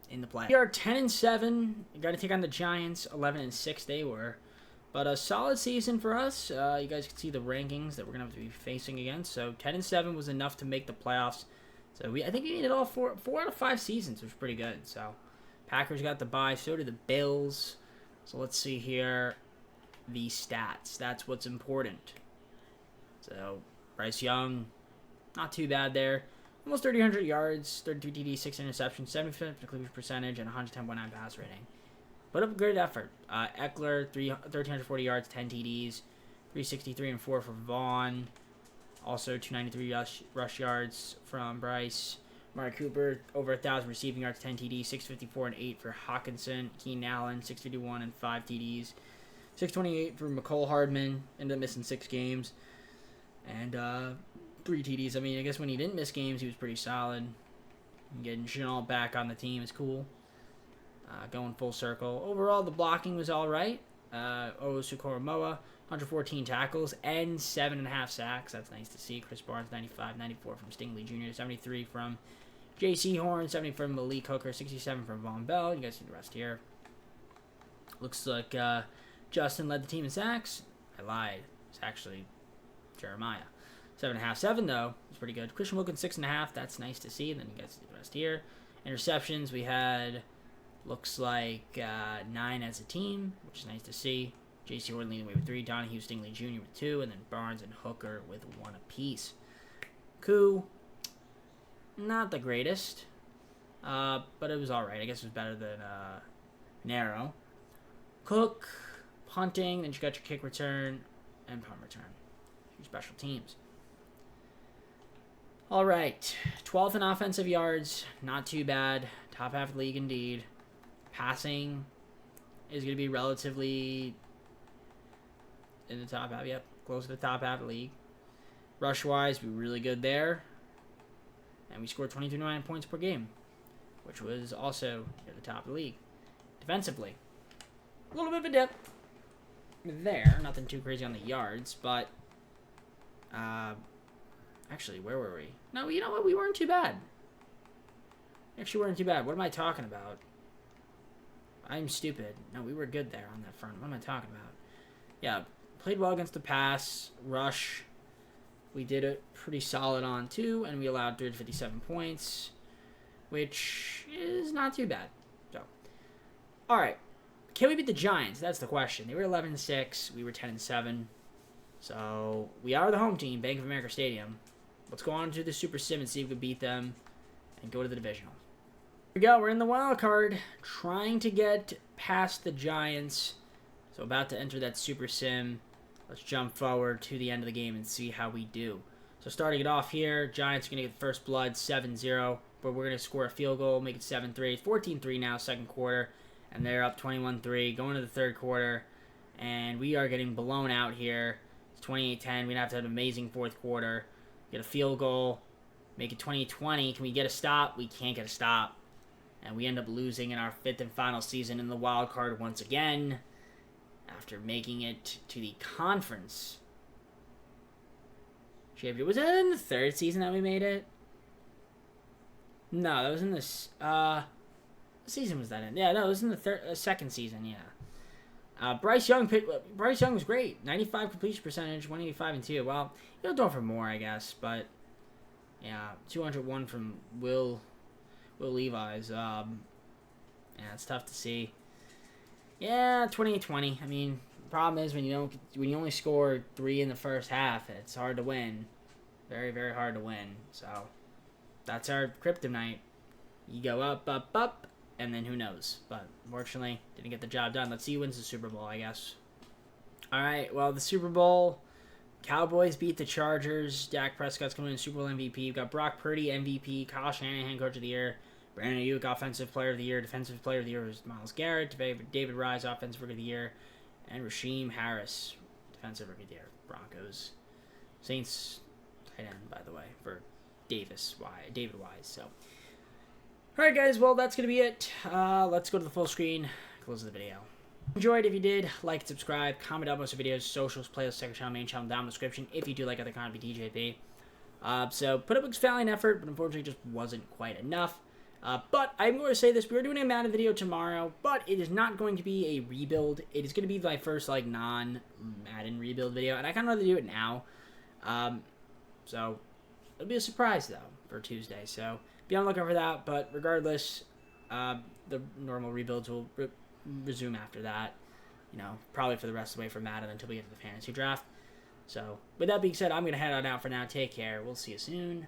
in the play. We are 10-7. You got to take on the Giants. 11-6 they were, but a solid season for us. You guys can see the rankings that we're gonna have to be facing against. So 10-7 was enough to make the playoffs. So I think we needed all four out of 5 seasons, which was pretty good. So Packers got the bye. So did the Bills. So let's see here the stats. That's what's important. So Bryce Young, not too bad there. Almost 3,300 yards, 32 TDs, 6 interceptions, 70% completion percentage, and 110.9 pass rating. But a good effort. Eckler, 1,340 yards, 10 TDs, 363 and 4 for Vaughn. Also 293 rush yards from Bryce. Mark Cooper, over 1,000 receiving yards, 10 TDs, 654 and 8 for Hawkinson. Keenan Allen, 651 and 5 TDs. 628 for McCole Hardman, ended up missing 6 games. And 3 TDs. I mean, I guess when he didn't miss games, he was pretty solid. Getting Chenault back on the team is cool. Going full circle. Overall, the blocking was all right. Sukoromoa, 114 tackles and 7.5 sacks. That's nice to see. Chris Barnes, 95, 94 from Stingley Jr., 73 from J.C. Horn, 70 from Malik Hooker, 67 from Von Bell. You guys see the rest here. Looks like Justin led the team in sacks. I lied. It's actually Jeremiah. 7.5, 7 though. It's pretty good. Christian Wilkins, 6.5. That's nice to see. And then you guys see the rest here. Interceptions, we had, looks like 9 as a team, which is nice to see. J.C. Horn leading the way with 3. Donahue, Stingley Jr. with 2. And then Barnes and Hooker with 1 apiece. Koo, not the greatest. But it was alright. I guess it was better than Narrow. Cook, punting. Then you got your kick return and punt return. Your special teams. All right, 12th in offensive yards, not too bad. Top half of the league indeed. Passing is going to be relatively in the top half. Yep, close to the top half of the league. Rush-wise, we were really good there. And we scored 22.9 points per game, which was also at the top of the league. Defensively, a little bit of a dip there. Nothing too crazy on the yards, but actually, where were we? No, you know what? We weren't too bad. Actually, weren't too bad. What am I talking about? I'm stupid. No, we were good there on that front. What am I talking about? Yeah, played well against the pass. Rush, we did it pretty solid on too, and we allowed 357 points, which is not too bad. So, all right. Can we beat the Giants? That's the question. They were 11-6. We were 10-7. So, we are the home team, Bank of America Stadium. Let's go on to the Super Sim and see if we can beat them and go to the divisional. Here we go. We're in the wild card, trying to get past the Giants. So about to enter that Super Sim. Let's jump forward to the end of the game and see how we do. So starting it off here, Giants are going to get the first blood, 7-0. But we're going to score a field goal, make it 7-3. 14-3 now, second quarter. And they're up 21-3, going to the third quarter. And we are getting blown out here. It's 28-10. We're going to have to have an amazing fourth quarter. Get a field goal. Make it 20-20. Can we get a stop? We can't get a stop. And we end up losing in our 5th and final season in the wild card once again, after making it to the conference championship. Was it in the 3rd season that we made it? No, that was in this. What season was that in? Yeah, no, it was in the 2nd season. Yeah. Bryce Young was great. 95 completion percentage, 185 and 2. Well, you'll do it for more, I guess, but yeah, 201 from Will Levi's. Yeah, it's tough to see. Yeah, 2020. I mean, the problem is when you only score 3 in the first half, it's hard to win. Very, very hard to win. So that's our kryptonite. You go up, up, up, and then who knows? But unfortunately, didn't get the job done. Let's see who wins the Super Bowl, I guess. All right, well, the Super Bowl, Cowboys beat the Chargers. Dak Prescott's coming in Super Bowl MVP. We've got Brock Purdy, MVP. Kyle Shanahan, Coach of the Year. Brandon Ayuk, Offensive Player of the Year. Defensive Player of the Year was Myles Garrett. David Rise, Offensive Rookie of the Year. And Rasheem Harris, Defensive Rookie of the Year. Broncos. Saints tight end, by the way, for David Wise. So, all right, guys. Well, that's gonna be it. Let's go to the full screen. Close the video. Enjoyed. If you did, like, subscribe, comment down most of the videos, socials, playlist, second channel, main channel down in the description. If you do like other content, be DJP. So put up a valiant effort, but unfortunately, just wasn't quite enough. But I'm going to say this: we are doing a Madden video tomorrow, but it is not going to be a rebuild. It is going to be my first non-Madden rebuild video, and I kind of rather do it now. So it'll be a surprise though for Tuesday. So be on the lookout for that. But regardless, the normal rebuilds will resume after that. Probably for the rest of the way for Madden until we get to the fantasy draft. So with that being said, I'm going to head on out for now. Take care. We'll see you soon.